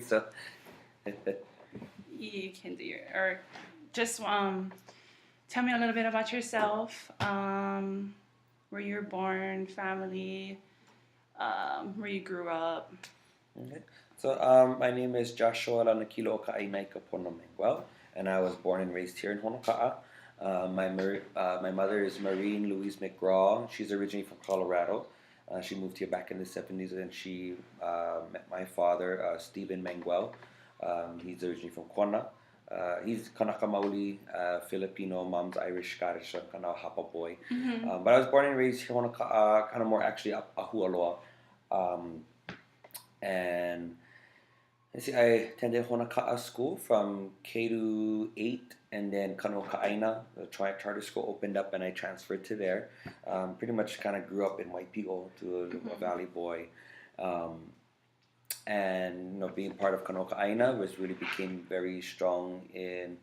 So, You can do it. Or just tell me a little bit about yourself, where you were born, family, where you grew up. okay. My name is Joshua Lanakilo Ka'inai Kaponomengwell, and I was born and raised here in Honoka'a. My mother is Maureen Louise McGraw. She's originally from Colorado. She moved here back in the 70s, and she met my father, Stephen Manguel. He's originally from Kona. He's Kanaka Maoli, Filipino, mom's Irish, Scottish, so kind of a Hapa boy. Mm-hmm. But I was born and raised here in Honoka'a, kind of more actually Ahualoa. And I attended Honoka'a school from K to 8, and then Kano'Ka'aina, the charter school opened up, and I transferred to there. Pretty much kind of grew up in Waipi'o to a Valley boy. And being part of Kano'Ka'aina was really became very strong in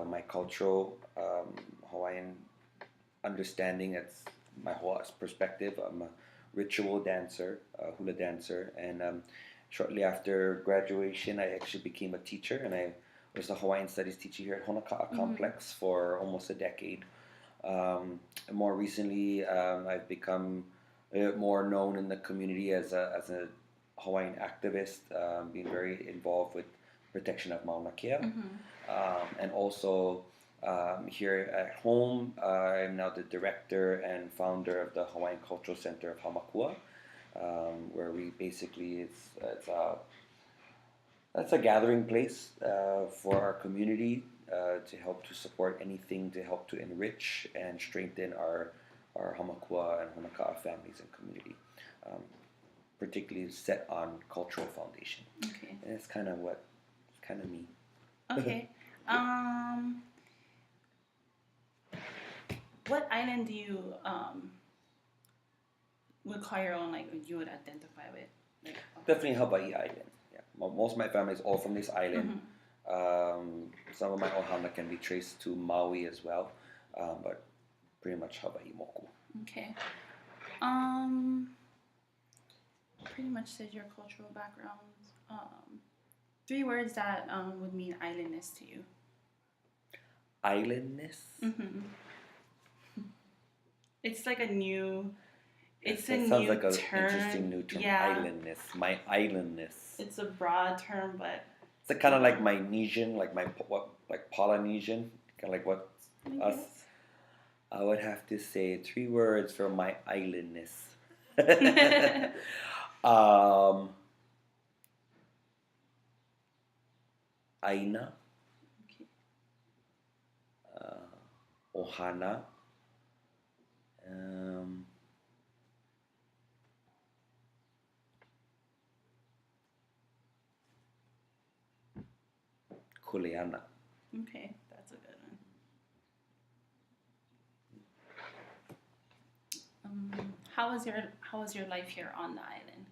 my cultural Hawaiian understanding. It's my whole perspective. I'm a ritual dancer, a hula dancer, and shortly after graduation, I actually became a teacher, and I was a Hawaiian Studies teacher here at Honoka'a Complex for almost a decade. And more recently, I've become a bit more known in the community as a Hawaiian activist, being very involved with protection of Mauna Kea, and also here at home, I'm now the director and founder of the Hawaiian Cultural Center of Hamakua, where we basically it's a gathering place for our community to help to support anything to help to enrich and strengthen our Hamakua and Honoka'a families and community, particularly set on cultural foundation. Okay. And it's kind of me. Okay. What island do you would call your own, like you would identify with? Like, Definitely Hawaii Island. Yeah, most of my family is all from this island. Some of my ohana can be traced to Maui as well, but pretty much Hawaii moku. Okay. Pretty much said your cultural background. 3 words that would mean islandness to you. Islandness? It's like a new. It's that a sounds new like an term. interesting new term. Yeah. Islandness. My islandness. It's a broad term, but it's kind of like my Nesian, like Polynesian, kind of like what us. I would have to say 3 words for my islandness. Aina. Okay. Ohana. Kuleana. Okay, that's a good one. How was your life here on the island?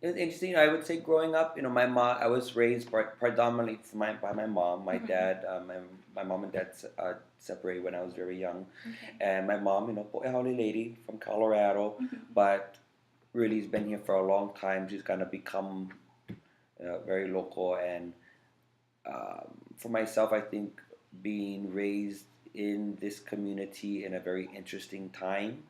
It's interesting. I would say growing up, my mom. I was raised predominantly by my mom. My dad, my mom and dad separated when I was very young, and my mom, Po'ehaole lady from Colorado, but really has been here for a long time. She's kind of become very local, and for myself, I think being raised in this community in a very interesting time.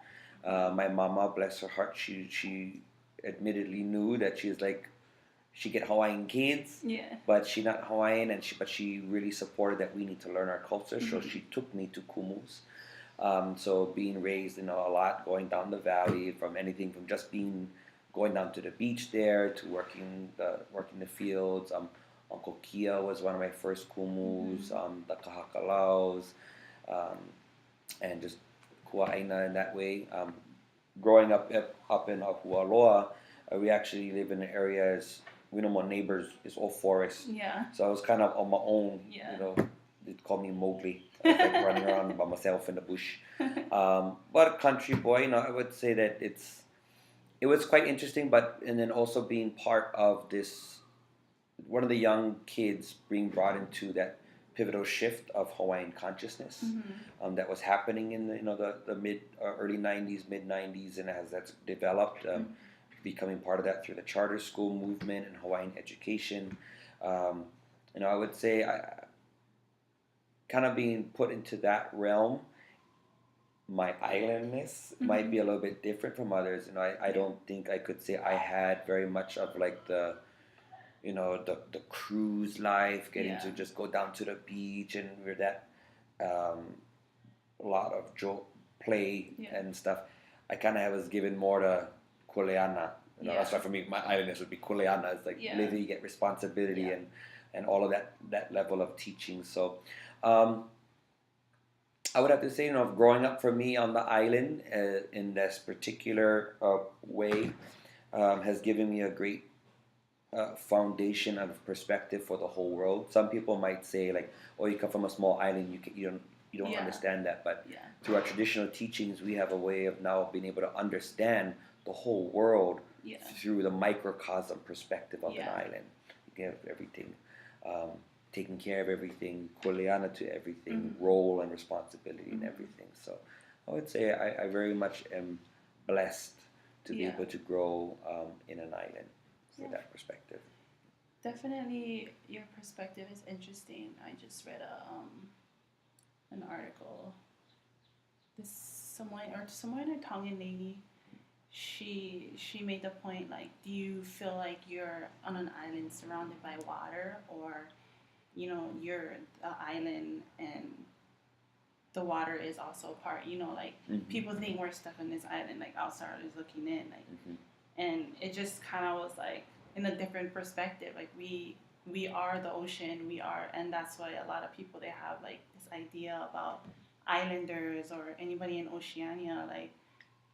My mama, bless her heart, she admittedly knew that she get Hawaiian kids, but she not Hawaiian, but she really supported that we need to learn our culture. So she took me to kumus. So being raised in a lot, going down the valley, from anything from just going down to the beach there to working the fields. Uncle Kia was one of my first kumus. The Kahakalaos, and just Kua'aina in that way. Growing up in Ahualoa, we actually live in an area we know my neighbors is all forest. Yeah. So I was kind of on my own. Yeah. They'd call me Mowgli. I was like running around by myself in the bush. But a country boy, I would say that it was quite interesting. And then also being part of this, one of the young kids being brought into that pivotal shift of Hawaiian consciousness that was happening in the mid early 90s, mid 90s, and as that's developed, becoming part of that through the charter school movement and Hawaiian education. I would say I kind of being put into that realm. My islandness might be a little bit different from others. I don't think I could say I had very much of like the cruise life, getting to just go down to the beach, and we're that a lot of play and stuff. I kind of was given more to kuleana. That's why for me, my islandness would be kuleana. It's like living, you get responsibility and all of that level of teaching. So I would have to say, growing up for me on the island in this particular way has given me a great foundation of perspective for the whole world. Some people might say, like, "Oh, you come from a small island, you don't understand that." But through our traditional teachings, we have a way of now being able to understand the whole world through the microcosm perspective of an island. You have everything. Taking care of everything, kuleana to everything, role and responsibility and everything. So I would say I very much am blessed to be able to grow in an island with that perspective. Definitely, your perspective is interesting. I just read an article. This Samoan Tongan lady, she made the point, like, do you feel like you're on an island surrounded by water, or you're an island and the water is also part, like people think we're stuck on this island, like outsiders looking in, like, and it just kind of was like in a different perspective, like we are the ocean, and that's why a lot of people, they have like this idea about islanders or anybody in Oceania, like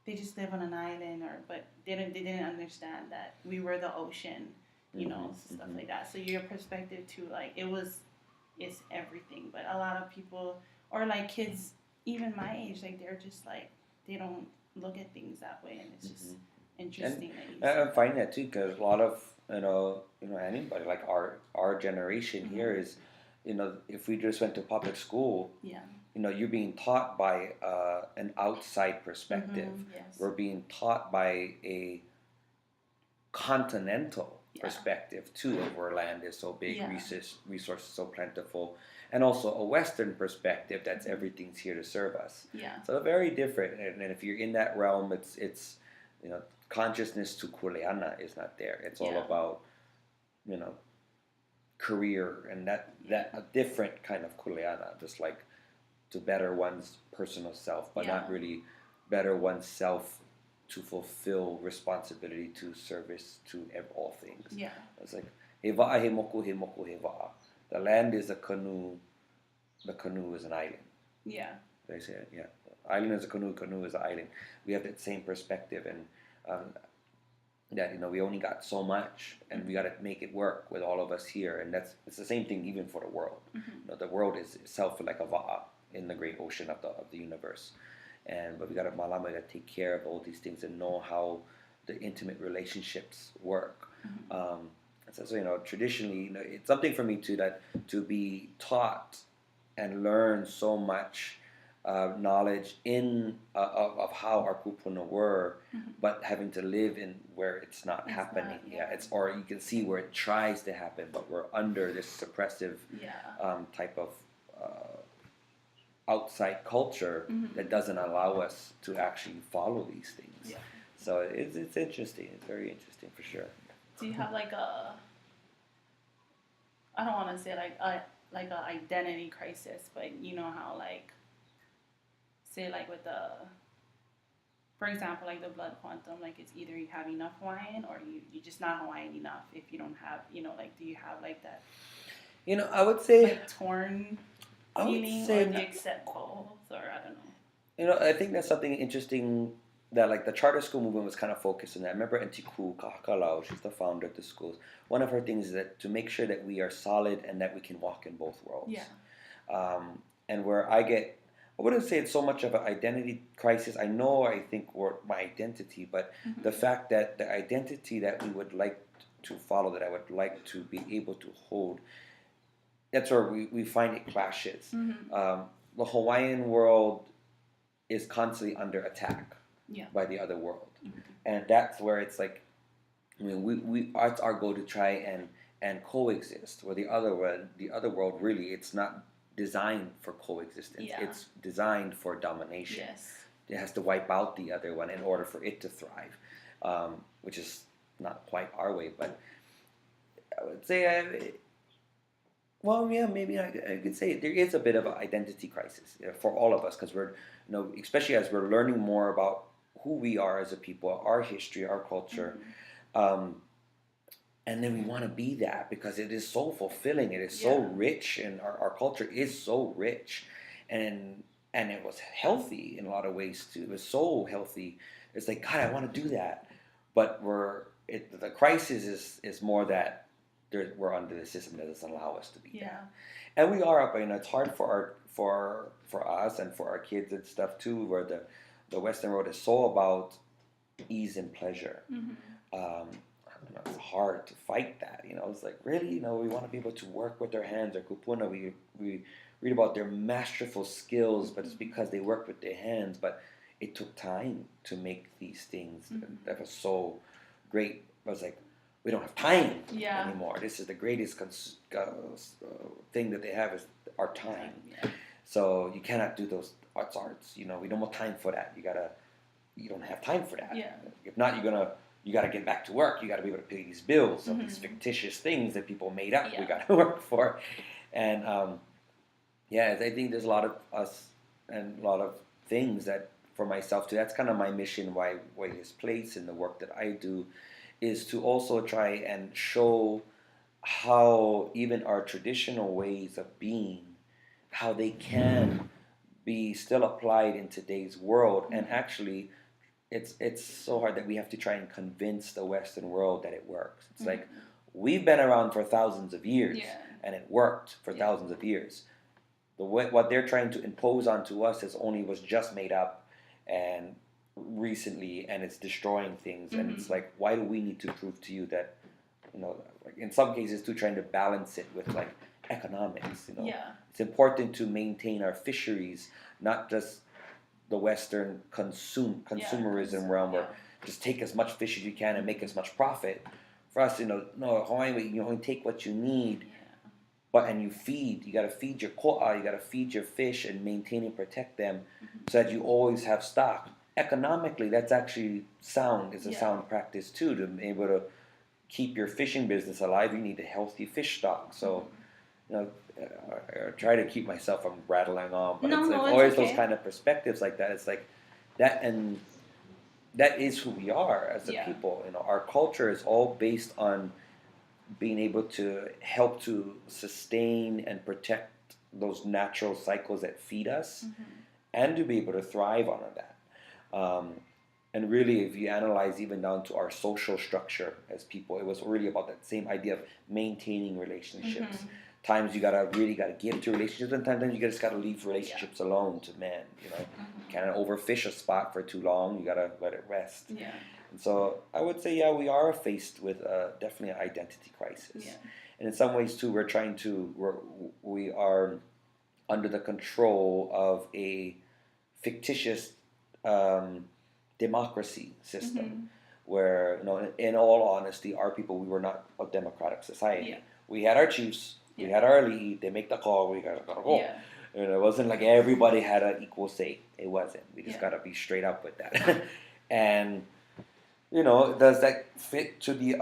they just live on an island, but they didn't understand that we were the ocean. Stuff like that. So your perspective too, like it's everything. But a lot of people, or like kids, even my age, like they're just like, they don't look at things that way, and it's just interesting. And I find that too, because a lot of anybody, like our generation here is, if we just went to public school, you're being taught by an outside perspective. Yes. We're being taught by a continental perspective too, of where land is so big, resources so plentiful, and also a Western perspective that's everything's here to serve us. So they're very different, and if you're in that realm, it's consciousness to kuleana is not there. It's all about career and that a different kind of kuleana, just like to better one's personal self, but not really better oneself to fulfill responsibility to service to all things. It's like he wa'a he moku he moku he wa'a. The land is a canoe. The canoe is an island. They say it. Island is a canoe. Canoe is an island. We have that same perspective, and that we only got so much, and we got to make it work with all of us here. And it's the same thing even for the world. The world is itself like a wa'a in the great ocean of the universe. But we got to take care of all these things and know how the intimate relationships work. So traditionally, it's something for me too, that to be taught and learn so much knowledge of how our kupuna were, but having to live in where it's not happening. Or you can see where it tries to happen, but we're under this suppressive type of outside culture that doesn't allow us to actually follow these things. So it's interesting. It's very interesting for sure. Do you have like I don't want to say like an identity crisis, but you know how, like, say like with for example, like the blood quantum, like it's either you have enough Hawaiian or you're just not Hawaiian enough. If you don't have, like, do you have like that? I would say like torn feeling, or do you accept both, or I don't know. I think that's something interesting that, like, the charter school movement was kind of focused on that. I remember Auntie Ku Kahakalau, she's the founder of the schools. One of her things is that to make sure that we are solid and that we can walk in both worlds. And where I wouldn't say it's so much of an identity crisis. I think my identity, but the fact that the identity that we would like to follow, that I would like to be able to hold, that's where we find it clashes. The Hawaiian world is constantly under attack by the other world. And that's where it's like I mean, it's our goal to try and coexist. Where the other world really, it's not designed for coexistence. Yeah. It's designed for domination. Yes. It has to wipe out the other one in order for it to thrive, which is not quite our way. But I would say, well, yeah, maybe I could say there is a bit of an identity crisis for all of us because we're, especially as we're learning more about who we are as a people, our history, our culture. Um, and then we want to be that because it is so fulfilling. It is so rich, and our culture is so rich, and it was healthy in a lot of ways too. It was so healthy. It's like, God, I want to do that, but the crisis is more that we're under the system that doesn't allow us to be that, and we are up. It's hard for us and for our kids and stuff too, where the Western world is so about ease and pleasure. It's hard to fight that. It's like, really, we want to be able to work with our hands. Or kupuna, we read about their masterful skills, but it's because they worked with their hands. But it took time to make these things that was so great. I was like, we don't have time anymore. This is the greatest thing that they have is our time. So you cannot do those arts. We don't have time for that. You don't have time for that. If not, you got to get back to work. You got to be able to pay these bills of these fictitious things that people made up. We got to work for, and I think there's a lot of us and a lot of things that for myself too. That's kind of my mission. Why his place in the work that I do is to also try and show how even our traditional ways of being, how they can be still applied in today's world, and actually. It's so hard that we have to try and convince the Western world that it works. It's like, we've been around for thousands of years, and it worked for thousands of years. What they're trying to impose onto us was just made up and recently, and it's destroying things. And it's like, why do we need to prove to you that, like in some cases too, trying to balance it with like economics. It's important to maintain our fisheries, not just the Western consumerism realm where just take as much fish as you can and make as much profit. For us, no, Hawaii, you only take what you need, and you got to feed your ko'a, you got to feed your fish and maintain and protect them so that you always have stock. Economically, that's actually sound. It's a sound practice too, to be able to keep your fishing business alive. You need a healthy fish stock. So, I try to keep myself from rattling on, but it's always those kind of perspectives like that. It's like that, and that is who we are as a people. Our culture is all based on being able to help to sustain and protect those natural cycles that feed us, and to be able to thrive on that. And really, if you analyze even down to our social structure as people, it was really about that same idea of maintaining relationships. Times you really gotta give to relationships, and sometimes you just gotta leave relationships alone to men. You can't overfish a spot for too long. You gotta let it rest. And so I would say, we are faced with definitely an identity crisis. And in some ways too, we are under the control of a fictitious democracy system, where in all honesty, our people, we were not a democratic society. We had our chiefs. We had our lead. They make the call. We gotta go. And it wasn't like everybody had an equal say. It wasn't. We just gotta be straight up with that. And does that fit to the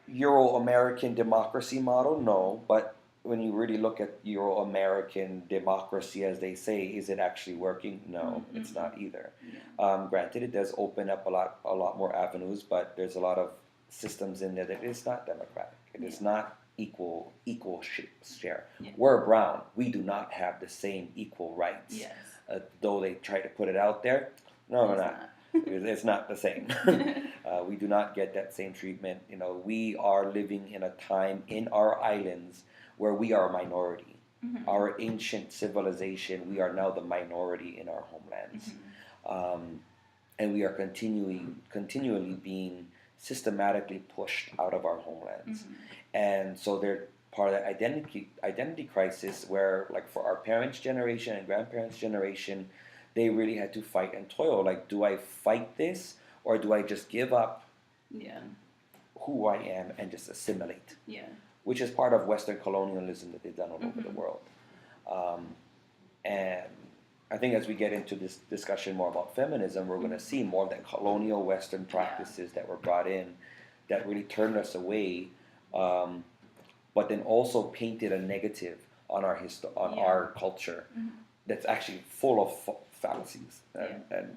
Euro-American democracy model? No. But when you really look at Euro-American democracy, as they say, is it actually working? No, it's not either. Granted, it does open up a lot more avenues, but there's a lot of systems in there that is not democratic. It is not equal share. We're brown. We do not have the same equal rights. Though they try to put it out there. No, we're not. It's not the same. We do not get that same treatment. We are living in a time in our islands where we are a minority. Our ancient civilization, we are now the minority in our homelands. And we are continually being systematically pushed out of our homelands. And so they're part of that identity crisis where, like, for our parents' generation and grandparents' generation, they really had to fight and toil. Like, do I fight this, or do I just give up who I am and just assimilate. Yeah. Which is part of Western colonialism that they've done all over the world. And I think as we get into this discussion more about feminism, we're going to see more of that colonial Western practices that were brought in that really turned us away, but then also painted a negative on our our culture that's actually full of fallacies. And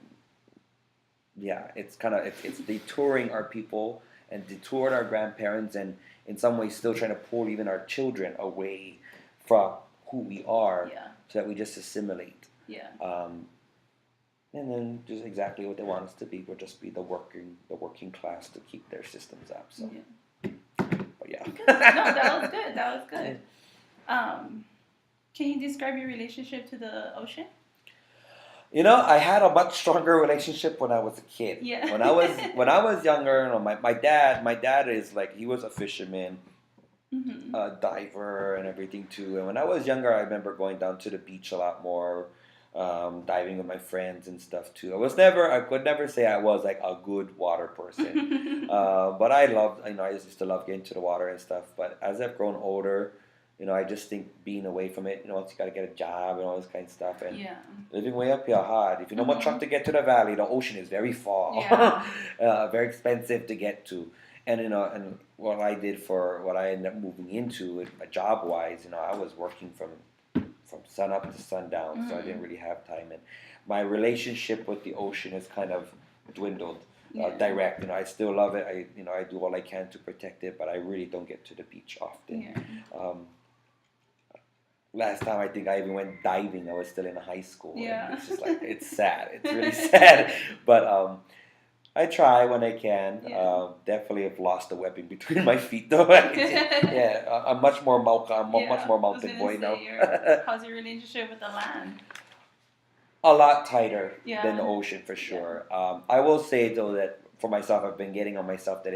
it's kind of it's detouring our people and detoured our grandparents, and in some ways still trying to pull even our children away from who we are, so that we just assimilate. And then just exactly what they want us to be, will just be the working class to keep their systems up. So, but yeah. No, that was good. That was good. Can you describe your relationship to the ocean? You know, I had a much stronger relationship when I was a kid. Yeah. When I was younger, you know, my dad is like, he was a fisherman, a diver and everything too. And when I was younger, I remember going down to the beach a lot more, diving with my friends and stuff too. I could never say I was like a good water person, but I used to love getting to the water and stuff. But as I've grown older, you know, I just think being away from it, you know, once you got to get a job and all this kind of stuff, and living way up here hard. If you know what truck to get to the valley, the ocean is very far, very expensive to get to. And you know, and what I did for what I ended up moving into, job wise, you know, I was working from sun up to sundown, so I didn't really have time. And my relationship with the ocean has kind of dwindled. Direct, you know, I still love it. I do all I can to protect it, but I really don't get to the beach often. Last time I think I even went diving, I was still in high school. And it's just like, it's sad. It's really sad. But I try when I can. Definitely have lost the webbing between my feet, though. I'm much more mountain boy now. How's your relationship with the land? A lot tighter than the ocean, for sure. I will say though that for myself, I've been getting on myself that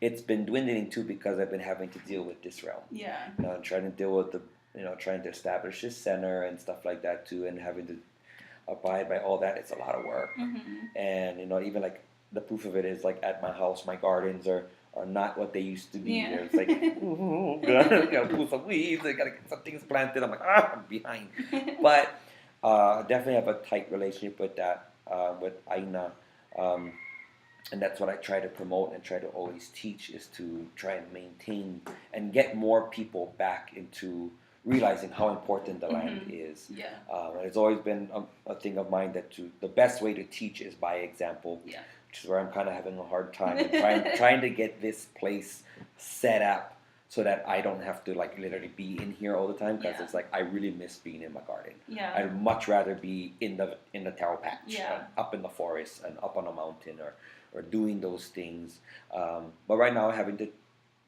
it's been dwindling too, because I've been having to deal with this realm. You know, trying to deal with trying to establish this center and stuff like that too, and having to abide by all that. It's a lot of work. And you know, even like the proof of it is like at my house, my gardens are not what they used to be. It's like, gotta pull some weeds, I gotta get some things planted. I'm like, I'm behind. But definitely have a tight relationship with that, with Aina. And that's what I try to promote and try to always teach, is to try and maintain and get more people back into realizing how important the land is. And it's always been a thing of mine that the best way to teach is by example, which is where I'm kind of having a hard time trying to get this place set up so that I don't have to like literally be in here all the time, because it's like I really miss being in my garden. I'd much rather be in the taro patch, up in the forest and up on a mountain, or doing those things. But right now, having to,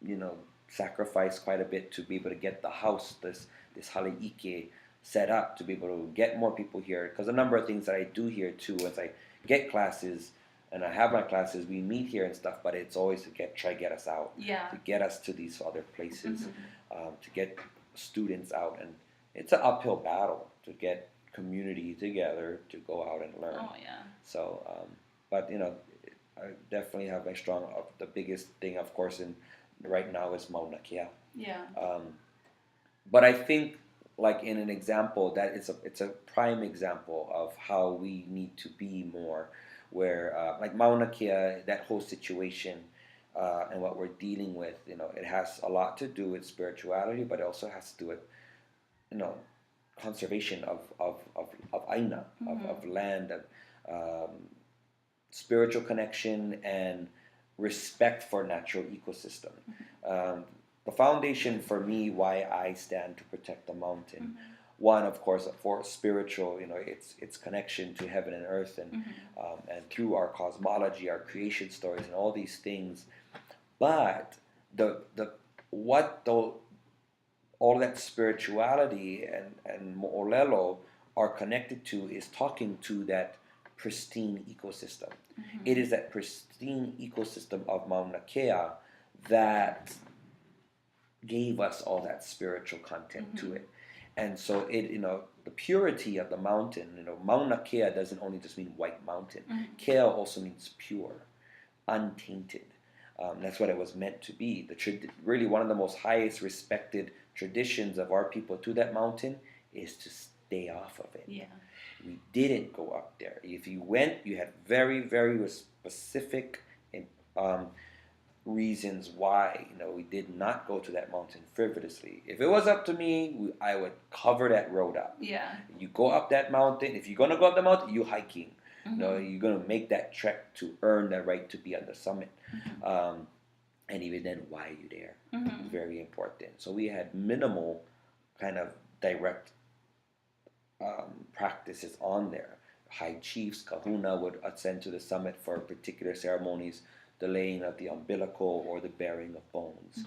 you know, sacrifice quite a bit to be able to get the house, this haleike set up, to be able to get more people here. Because a number of things that I do here too, as I get classes and I have my classes, we meet here and stuff, but it's always to try to get us out, to get us to these other places, to get students out. And it's an uphill battle to get community together to go out and learn. So, but you know, I definitely have the biggest thing, of course, right now is Mauna Kea. But I think, like in an example, that it's a prime example of how we need to be more, where like Mauna Kea, that whole situation, and what we're dealing with, you know, it has a lot to do with spirituality, but it also has to do with, you know, conservation of Aina, of land, of spiritual connection and respect for natural ecosystem. The foundation for me, why I stand to protect the mountain, one, of course, for spiritual, you know, it's connection to heaven and earth, and through our cosmology, our creation stories, and all these things. But all that spirituality and mo'olelo are connected to is talking to that pristine ecosystem. It is that pristine ecosystem of Mauna Kea that gave us all that spiritual content to it. And so it, you know, the purity of the mountain, you know, Mauna Kea doesn't only just mean white mountain. Kea also means pure, untainted. That's what it was meant to be. Really, one of the most highest respected traditions of our people to that mountain is to stay off of it. Yeah. We didn't go up there. If you went, you had very, very specific um, reasons why. We did not go to that mountain frivolously. If it was up to me, I would cover that road up. Yeah. You go up that mountain. If you're gonna go up the mountain, you hiking. Mm-hmm. You're gonna make that trek to earn the right to be on the summit. Mm-hmm. And even then, why are you there? Mm-hmm. Very important. So we had minimal kind of direct practices on there. High chiefs, kahuna, would ascend to the summit for particular ceremonies, the laying of the umbilical or the bearing of bones,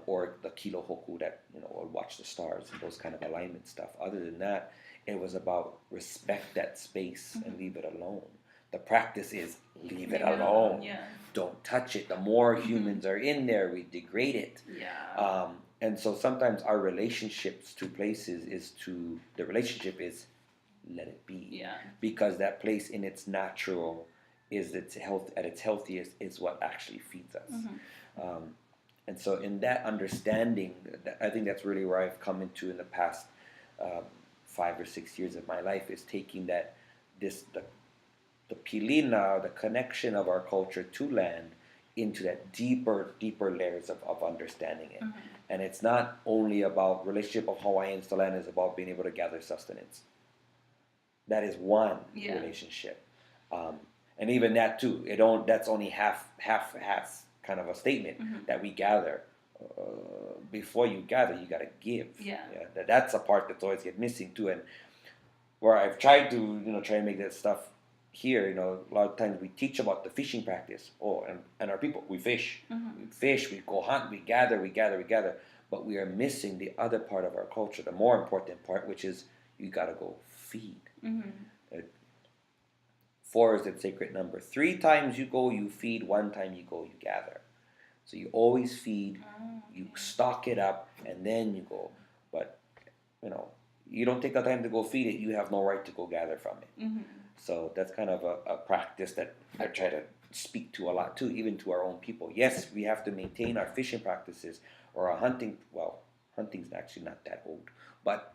or the kilohoku that would watch the stars and those kind of alignment stuff. Other than that, it was about respect that space and leave it alone. The practice is leave it alone. Yeah. Don't touch it. The more humans are in there, we degrade it. Yeah. And so sometimes our relationships to places the relationship is let it be. Yeah. Because that place in its natural is its health at its healthiest is what actually feeds us. And so in that understanding, I think that's really where I've come into in the past 5 or 6 years of my life, is taking the pilina, the connection of our culture to land, into that deeper layers of understanding it. And it's not only about relationship of Hawaiians to land, is about being able to gather sustenance. That is one relationship. And even that too, that's only half kind of a statement that we gather. Before you gather, you got to give. Yeah. That's a part that's always get missing too. And where I've tried to try and make that stuff here, a lot of times we teach about the fishing practice. And our people, we fish. We fish, we go hunt, we gather. But we are missing the other part of our culture, the more important part, which is you got to go feed. 4 is the sacred number. 3 times you go, you feed. 1 time you go, you gather. So you always feed, you stock it up, and then you go. But, you don't take the time to go feed it, you have no right to go gather from it. So that's kind of a practice that I try to speak to a lot too, even to our own people. Yes, we have to maintain our fishing practices or our hunting. Well, hunting's actually not that old, but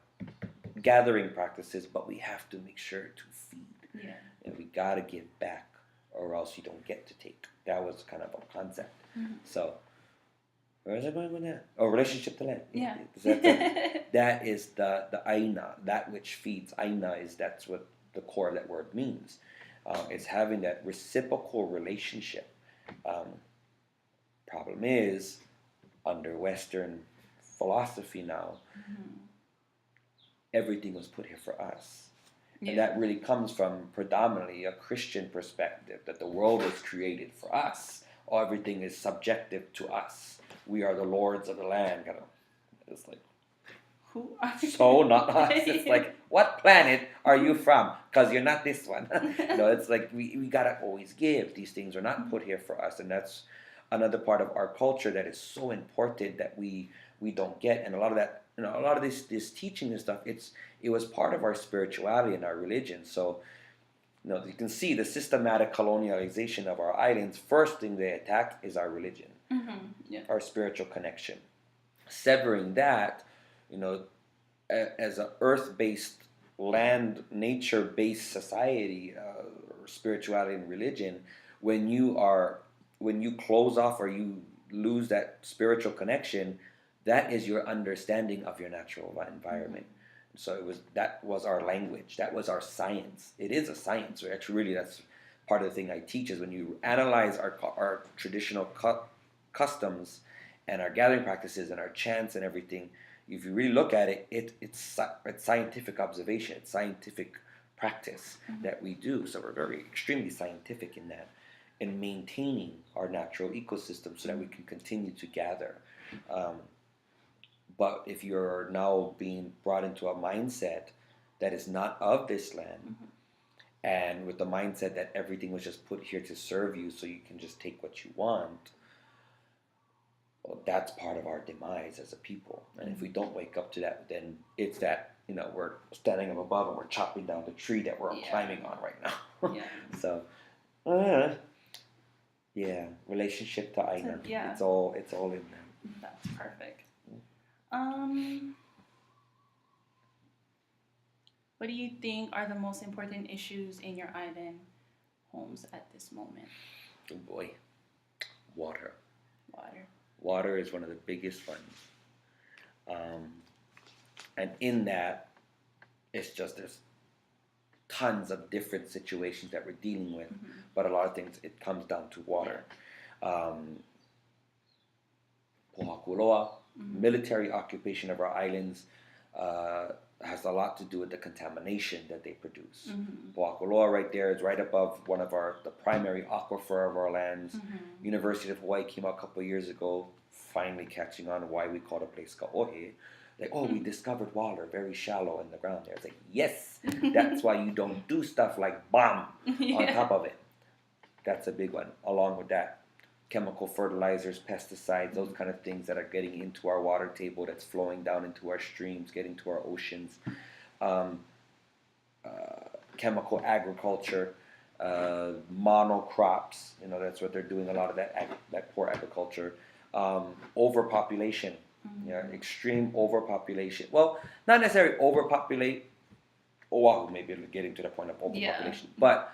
gathering practices. But we have to make sure to feed, and we gotta give back, or else you don't get to take. That was kind of a concept. So, where is it going with that? Oh, relationship to land. Yeah. That is the aina, that which feeds. Aina that's what the core of that word means. It's having that reciprocal relationship. Problem is, under Western philosophy now, everything was put here for us. And that really comes from predominantly a Christian perspective, that the world was created for us. Everything is subjective to us. We are the lords of the land. It's like, who are you? So not us. It's like, what planet are you from? Because you're not this one. It's like we gotta always give. These things are not put here for us, and that's another part of our culture that is so important that we don't get. And a lot of that, a lot of this teaching and stuff, it was part of our spirituality and our religion. So, you can see the systematic colonialization of our islands. First thing they attacked is our religion, our spiritual connection. Severing that, as an earth-based, land, nature-based society, spirituality and religion, when you close off or you lose that spiritual connection, that is your understanding of your natural environment. So that was our language. That was our science. It is a science. Actually, that's part of the thing I teach, is when you analyze our traditional customs and our gathering practices and our chants and everything, if you really look at it, it's scientific observation. It's scientific practice that we do. So we're very extremely scientific in that, in maintaining our natural ecosystem so that we can continue to gather. But if you're now being brought into a mindset that is not of this land, and with the mindset that everything was just put here to serve you so you can just take what you want, well, that's part of our demise as a people. And if we don't wake up to that, then it's that, we're standing up above and we're chopping down the tree that we're climbing on right now. So, Yeah, relationship to island. Yeah. It's all in there. That's perfect. What do you think are the most important issues in your island homes at this moment? Oh boy, water. Water. Water is one of the biggest ones. And in that, it's just there's tons of different situations that we're dealing with, but a lot of things it comes down to water. Pohakuloa, military occupation of our islands has a lot to do with the contamination that they produce. Pohakuloa right there is right above one of the primary aquifer of our lands. University of Hawaii came out a couple of years ago, finally catching on why we call the place Ka'ohe. Like, oh, we discovered water very shallow in the ground there. It's like, yes, that's why you don't do stuff like bomb on top of it. That's a big one. Along with that, chemical fertilizers, pesticides, those kind of things that are getting into our water table, that's flowing down into our streams, getting to our oceans. Chemical agriculture, monocrops, that's what they're doing, a lot of that poor agriculture. Overpopulation, extreme overpopulation. Well, not necessarily overpopulate Oahu, maybe getting to the point of overpopulation, but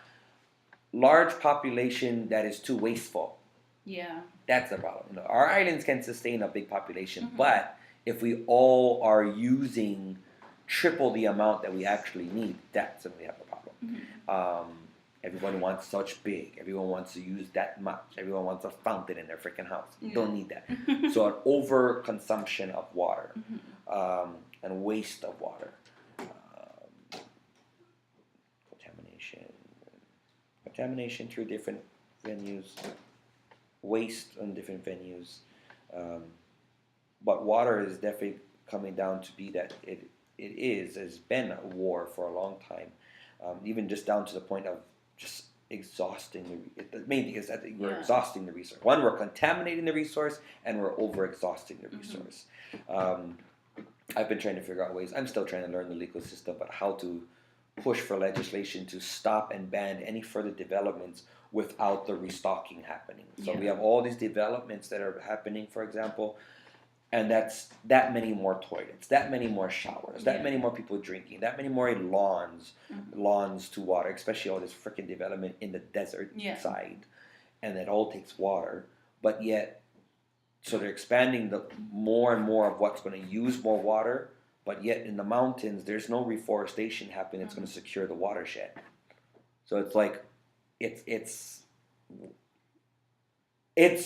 large population that is too wasteful. Yeah. That's the problem. Our islands can sustain a big population, but if we all are using triple the amount that we actually need, that's when we have a problem. Everyone wants such big. Everyone wants to use that much. Everyone wants a fountain in their freaking house. You don't need that. So an overconsumption of water and waste of water. Contamination through different venues. Waste on different venues. But water is definitely coming down to be that has been a war for a long time. Even just down to the point of just exhausting the main thing is that we're exhausting the resource. One, we're contaminating the resource, and we're over exhausting the resource. I've been trying to figure out ways. I'm still trying to learn the legal system, but how to push for legislation to stop and ban any further developments without the restocking happening. So we have all these developments that are happening, for example, and that's that many more toilets, that many more showers, that many more people drinking, that many more lawns to water, especially all this freaking development in the desert side. And that all takes water. But yet, so they're expanding the more and more of what's going to use more water, but yet in the mountains, there's no reforestation happening that's going to secure the watershed. So it's like, it's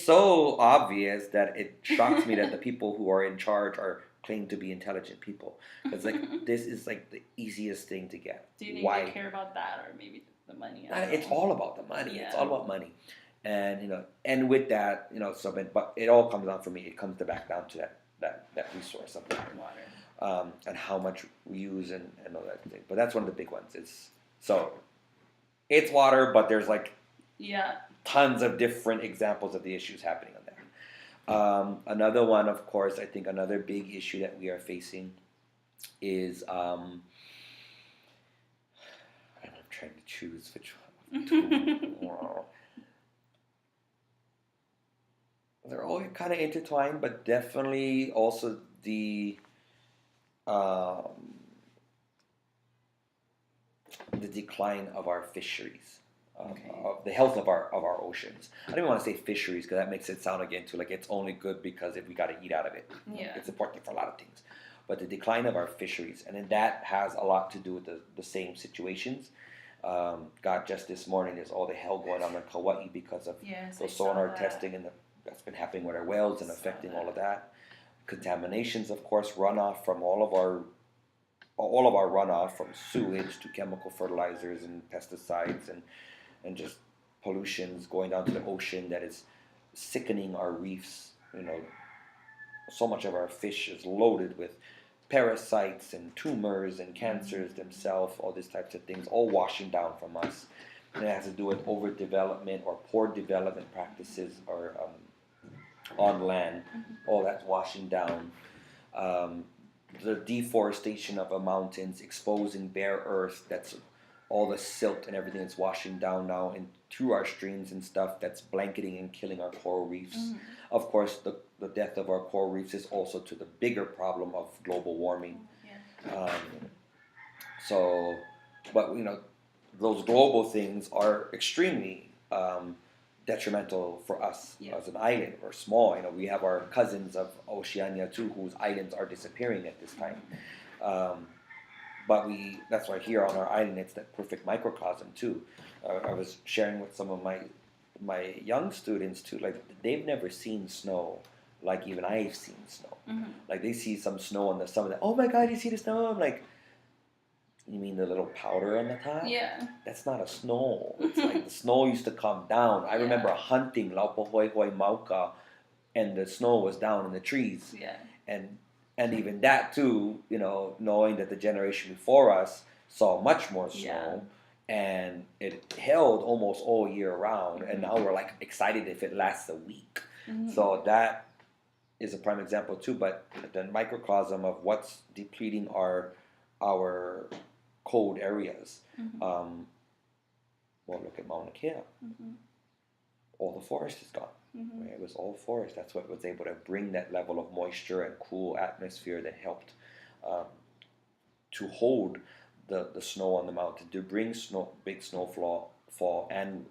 so obvious that it shocks me that the people who are in charge claim to be intelligent people. It's like, this is like the easiest thing to get. Do you think they care about that, or maybe the money? It's all about the money. Yeah. It's all about money. And, and with that, but it all comes down for me. It comes back down to that resource of water. And how much we use and all that thing. But that's one of the big ones. It's water, but there's tons of different examples of the issues happening on there. Another one, of course, I think another big issue that we are facing is I'm trying to choose which one. They're all kind of intertwined, but definitely also the decline of our fisheries, of the health of our oceans. I don't even want to say fisheries because that makes it sound again too like it's only good because if we got to eat out of it. It's important for a lot of things. But the decline of our fisheries, and then that has a lot to do with the same situations. God, just this morning, there's all the hell going on in Kauai because of the sonar testing and that's been happening with our wells and affecting all of that. Contaminations, of course, runoff from all of our runoff from sewage to chemical fertilizers and pesticides and just pollutions going down to the ocean that is sickening our reefs. So much of our fish is loaded with parasites and tumors and cancers themselves, all these types of things, all washing down from us. And it has to do with overdevelopment or poor development practices or on land. All that's washing down. The deforestation of the mountains, exposing bare earth, that's all the silt and everything that's washing down now through our streams and stuff that's blanketing and killing our coral reefs. Mm-hmm. Of course, the death of our coral reefs is also to the bigger problem of global warming. Yeah. So, but those global things are extremely detrimental for us as an island. We're small. We have our cousins of Oceania too, whose islands are disappearing at this time. But that's why here on our island, it's that perfect microcosm too. I was sharing with some of my young students too, like they've never seen snow like even I've seen snow. Mm-hmm. Like they see some snow on the summit, oh my God, you see the snow? I'm like, you mean the little powder on the top? Yeah. That's not a snow. It's like the snow used to come down. I remember hunting Laupohoi Hoi Mauka, and the snow was down in the trees. Yeah. And even that too, knowing that the generation before us saw much more snow, and it held almost all year round, and now we're like excited if it lasts a week. Mm-hmm. So that is a prime example too. But the microcosm of what's depleting our cold areas. Mm-hmm. Well, look at Mauna Kea. Mm-hmm. All the forest is gone. Mm-hmm. Right? It was all forest. That's what was able to bring that level of moisture and cool atmosphere that helped to hold the snow on the mountain, to bring big snowfall and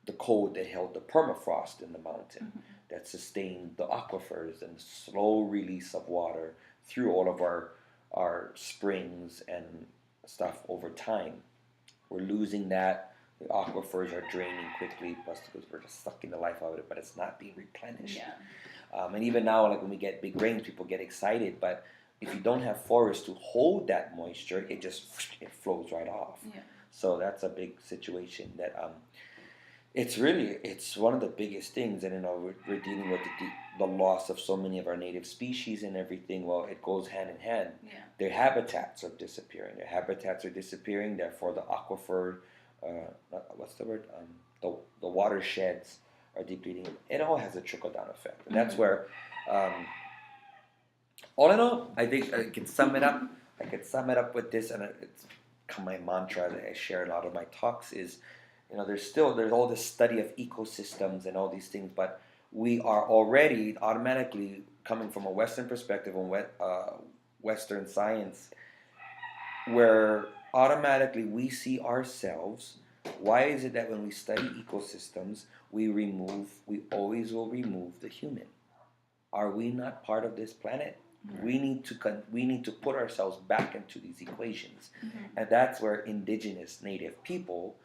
the cold that held the permafrost in the mountain, that sustained the aquifers and slow release of water through all of our springs and stuff over time. We're losing that. The aquifers are draining quickly, plus because we're just sucking the life out of it, but it's not being replenished. Yeah. And even now, like when we get big rains, people get excited, but if you don't have forests to hold that moisture, it flows right off. Yeah. So that's a big situation that it's one of the biggest things, and we're dealing with the loss of so many of our native species and everything. Well, it goes hand in hand. Yeah. Their habitats are disappearing. Therefore, the aquifer, what's the word? The watersheds are depleting. It all has a trickle down effect, and that's where, all in all, I think I can sum it up. With this, and it's my mantra that I share in a lot of my talks is, there's all this study of ecosystems and all these things, but we are already automatically coming from a Western perspective on Western science, where automatically we see ourselves. Why is it that when we study ecosystems, we always will remove the human? Are we not part of this planet? We need to put ourselves back into these equations, and that's where indigenous native people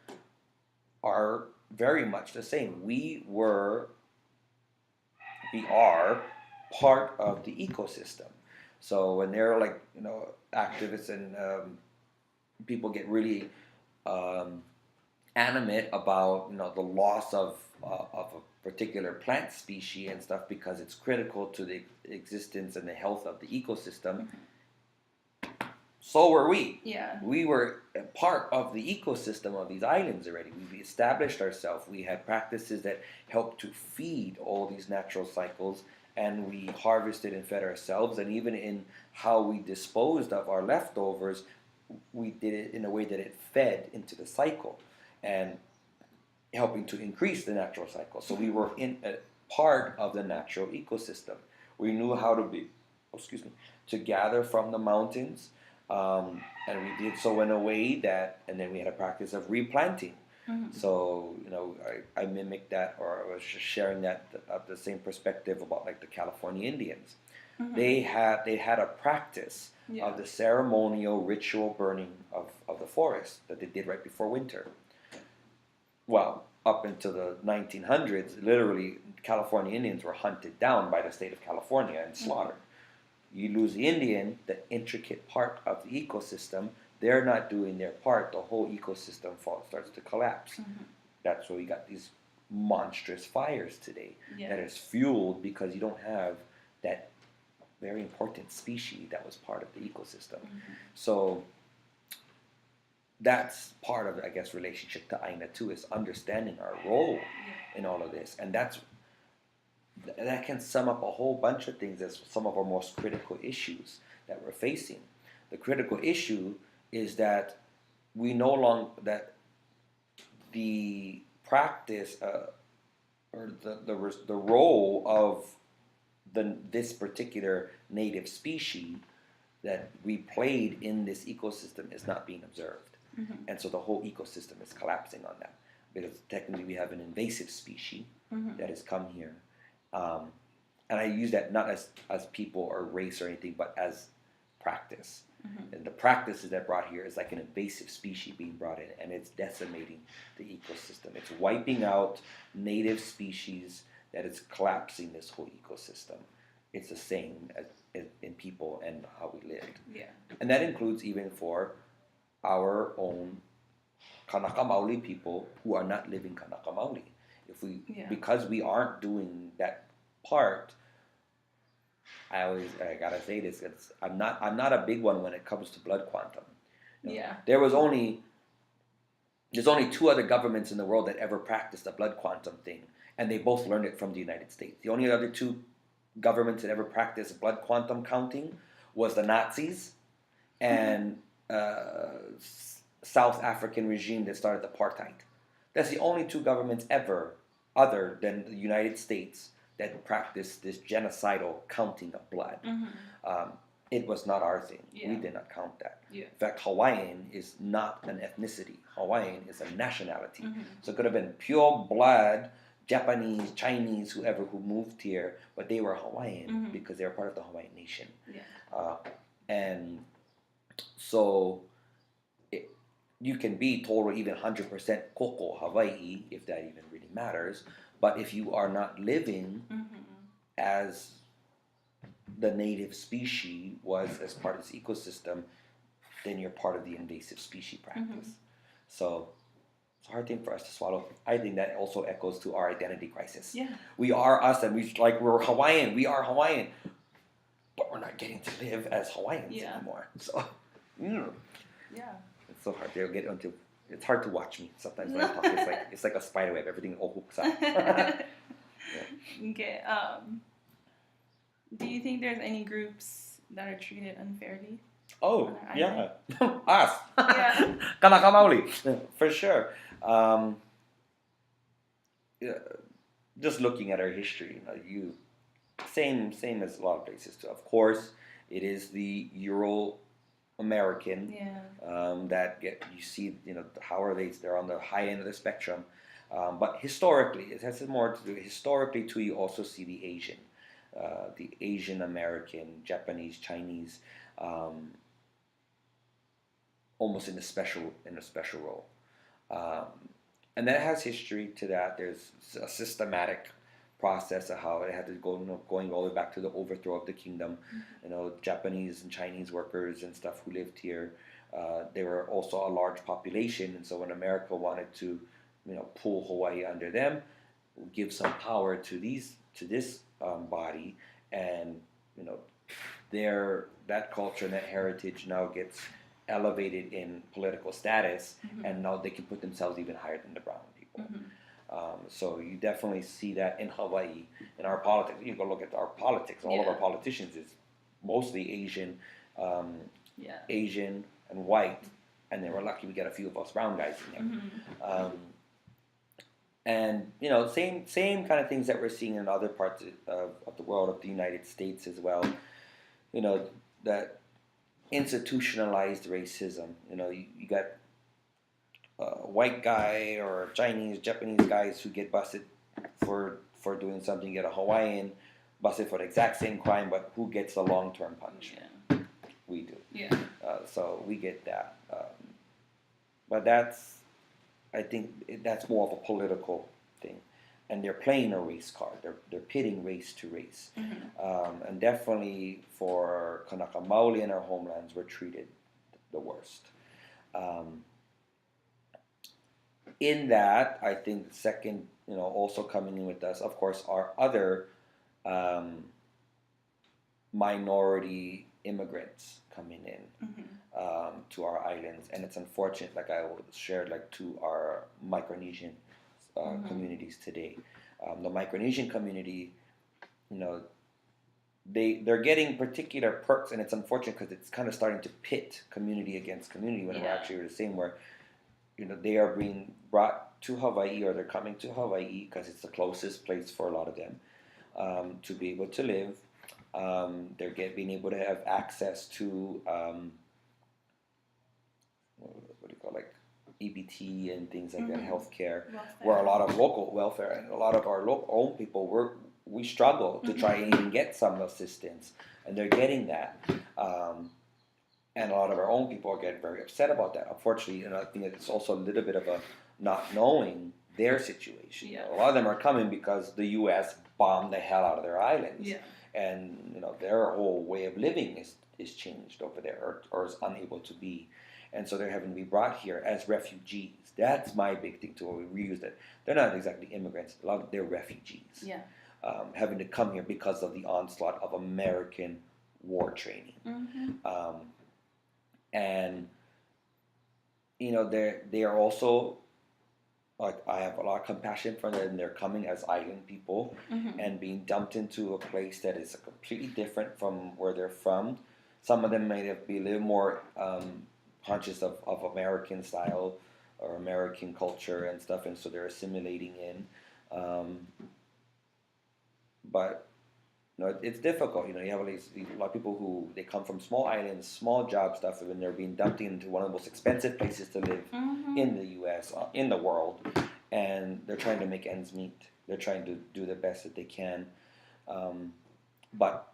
are very much the same. We are part of the ecosystem. So when they're activists and people get really animate about the loss of a particular plant species and stuff because it's critical to the existence and the health of the ecosystem. So were we. Yeah. We were a part of the ecosystem of these islands already. We established ourselves. We had practices that helped to feed all these natural cycles, and we harvested and fed ourselves. And even in how we disposed of our leftovers, we did it in a way that it fed into the cycle and helping to increase the natural cycle. So we were in a part of the natural ecosystem. We knew how to gather from the mountains, and we did so in a way that, and then we had a practice of replanting. So, I mimicked that, or I was just sharing that the same perspective about the California Indians. They had a practice of the ceremonial ritual burning of the forest that they did right before winter. Well, up into the 1900s, literally, California Indians were hunted down by the state of California and slaughtered. You lose the Indian, the intricate part of the ecosystem, they're not doing their part, the whole ecosystem starts to collapse. That's why we got these monstrous fires today that is fueled because you don't have that very important species that was part of the ecosystem. So that's part of, I guess, relationship to Aina too, is understanding our role in all of this. And that can sum up a whole bunch of things as some of our most critical issues that we're facing. The critical issue is that we no longer, that the practice or the role of this particular native species that we played in this ecosystem is not being observed. Mm-hmm. And so the whole ecosystem is collapsing on that. Because technically we have an invasive species that has come here. And I use that not as people or race or anything, but as practice. Mm-hmm. And the practices that brought here is like an invasive species being brought in, and it's decimating the ecosystem. It's wiping out native species that is collapsing this whole ecosystem. It's the same as in people and how we lived. Yeah. And that includes even for our own Kanaka Maoli people who are not living Kanaka Maoli. Because we aren't doing that part, I gotta say this. I'm not a big one when it comes to blood quantum. Yeah. There's only 2 other governments in the world that ever practiced the blood quantum thing, and they both learned it from the United States. The only other 2 governments that ever practiced blood quantum counting was the Nazis and South African regime that started apartheid. That's the only 2 governments ever, other than the United States, that practiced this genocidal counting of blood. It was not our thing. Yeah. We did not count that. Yeah. In fact, Hawaiian is not an ethnicity. Hawaiian is a nationality. So it could have been pure blood, Japanese, Chinese, whoever who moved here, but they were Hawaiian because they were part of the Hawaiian nation. Yeah. And so you can be total even 100% koko Hawaii, if that even really matters. But if you are not living as the native species was as part of this ecosystem, then you're part of the invasive species practice. So it's a hard thing for us to swallow. I think that also echoes to our identity crisis. Yeah. We are us, and we're Hawaiian. We are Hawaiian, but we're not getting to live as Hawaiians anymore. So, Yeah. it's so hard. It's hard to watch me sometimes when I talk. It's like a spider web. Everything all hooks up. Okay. Do you think there's any groups that are treated unfairly? Oh, yeah. Us. Yeah. Kanaka Maoli. For sure. Just looking at our history, same as a lot of places too. Of course, it is the Euro-American that you see, how are they're on the high end of the spectrum. But historically, it has more to do. Historically, too, you also see the Asian American, Japanese, Chinese, almost in a special role, and that has history to that. There's a systematic process of how it had to go, going all the way back to the overthrow of the kingdom. Japanese and Chinese workers and stuff who lived here. They were also a large population, and so when America wanted to, pull Hawaii under them, give some power to this body, and that culture and that heritage now gets elevated in political status, and now they can put themselves even higher than the brown people. So you definitely see that in Hawaii, in our politics. You go look at our politics. All of our politicians is mostly Asian, Asian and white, and then we're lucky we got a few of us brown guys in there. And same kind of things that we're seeing in other parts of the world, of the United States as well. That institutionalized racism. You got a white guy or Chinese, Japanese guys who get busted for doing something. You get a Hawaiian busted for the exact same crime, but who gets the long-term punishment? Yeah. We do. Yeah. So we get that. But I think that's more of a political thing. And they're playing a race card. They're pitting race to race. And definitely for Kanaka Maoli in our homelands, we're treated the worst. In that, I think the second, also coming in with us, of course, are other minority immigrants coming in to our islands. And it's unfortunate, like I shared, to our Micronesian communities today. The Micronesian community, they're getting particular perks, and it's unfortunate because it's kind of starting to pit community against community when we're actually the same. Where they are being brought to Hawaii, or they're coming to Hawaii because it's the closest place for a lot of them to be able to live. They're being able to have access to what do you call, like EBT and things like that, healthcare, where a lot of local welfare and a lot of our own people we struggle to try and even get some assistance, and they're getting that. And a lot of our own people are getting very upset about that. Unfortunately, and I think it's also a little bit of a not knowing their situation. Yeah. A lot of them are coming because the U.S. bombed the hell out of their islands, and their whole way of living is changed over there, or is unable to be, and so they're having to be brought here as refugees. That's my big thing too. We use that they're not exactly immigrants. A lot of they're refugees. Yeah. Having to come here because of the onslaught of American war training. And they are also, like, I have a lot of compassion for them. They're coming as island people and being dumped into a place that is completely different from where they're from. Some of them may be a little more conscious of American style or American culture and stuff, and so they're assimilating in. But it's difficult. You have a lot of people who they come from small islands, small job stuff, and they're being dumped into one of the most expensive places to live in the U.S., in the world, and they're trying to make ends meet. They're trying to do the best that they can, but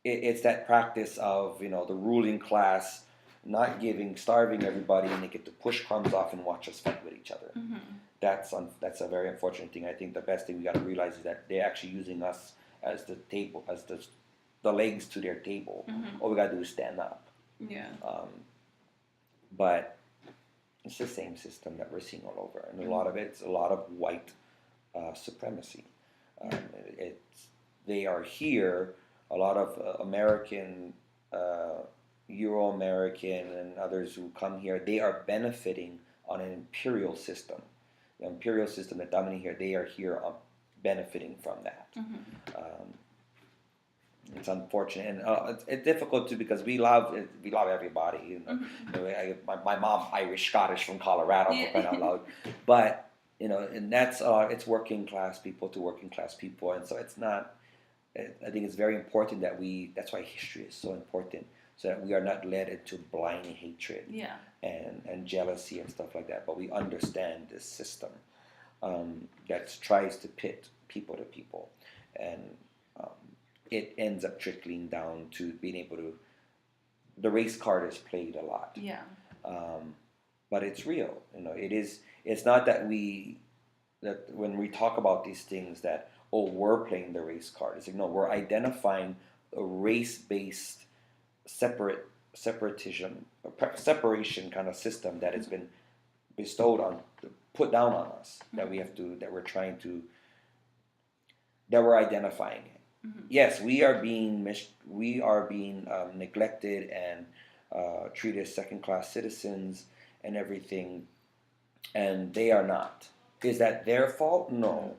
it's that practice of the ruling class not starving everybody, and they get to push crumbs off and watch us fight with each other. That's a very unfortunate thing. I think the best thing we got to realize is that they're actually using us as the table, as the legs to their table. All we got to do is stand up. Yeah. But it's the same system that we're seeing all over, and a lot of it's a lot of white supremacy. They are here. A lot of American, Euro-American, and others who come here, they are benefiting on an imperial system. The imperial system that dominates here, they are here benefiting from that. It's unfortunate, and it's difficult too, because we love everybody. My mom Irish, Scottish, from Colorado, for crying out loud. But and that's it's working class people to working class people, and so it's not. I think it's very important that that's why history is so important, so that we are not led into blind hatred and jealousy and stuff like that, but we understand this system that tries to pit people to people, and it ends up trickling down to being able to, the race card is played a lot. But it's real. It's not that when we talk about these things that, we're playing the race card. It's like, no, we're identifying a race-based separation kind of system that has been put down on us, that we're identifying it. Yes, we are being neglected and treated as second-class citizens and everything, and they are not. Is that their fault? No.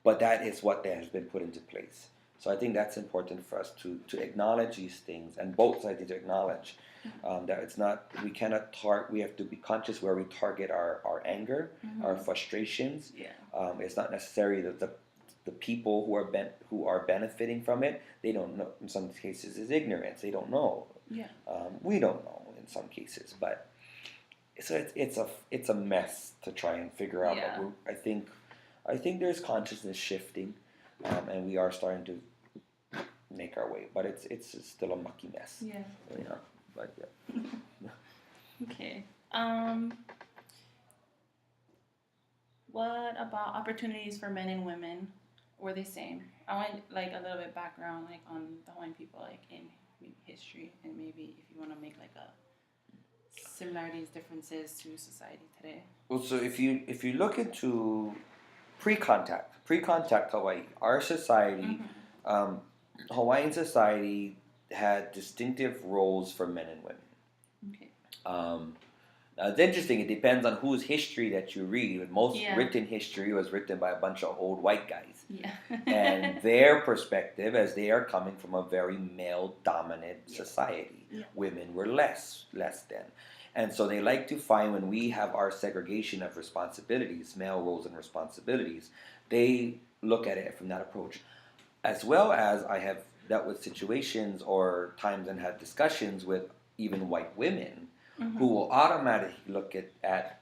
But that is what has been put into place. So I think that's important for us to acknowledge these things, and both sides need to acknowledge that it's not, we cannot we have to be conscious where we target our anger, our frustrations. It's not necessarily the people who are benefiting from it. They don't know. In some cases, it's ignorance. They don't know. We don't know in some cases, but so it's a mess to try and figure out. But I think there's consciousness shifting, and we are starting to make our way, but it's still a mucky mess. But Okay. What about opportunities for men and women? Were they same? I want like a little bit background, like on the Hawaiian people, like in maybe history, and maybe if you want to make like a similarities, differences to society today. Well, so if you look into pre-contact Hawaii, our society, Hawaiian society had distinctive roles for men and women. Now it's interesting. It depends on whose history that you read. Most written history was written by a bunch of old white guys, and their perspective, as they are coming from a very male-dominant society, women were less than, And so they like to find when we have our segregation of responsibilities, male roles and responsibilities, they look at it from that approach. As well as I have dealt with situations or times and had discussions with even white women who will automatically look at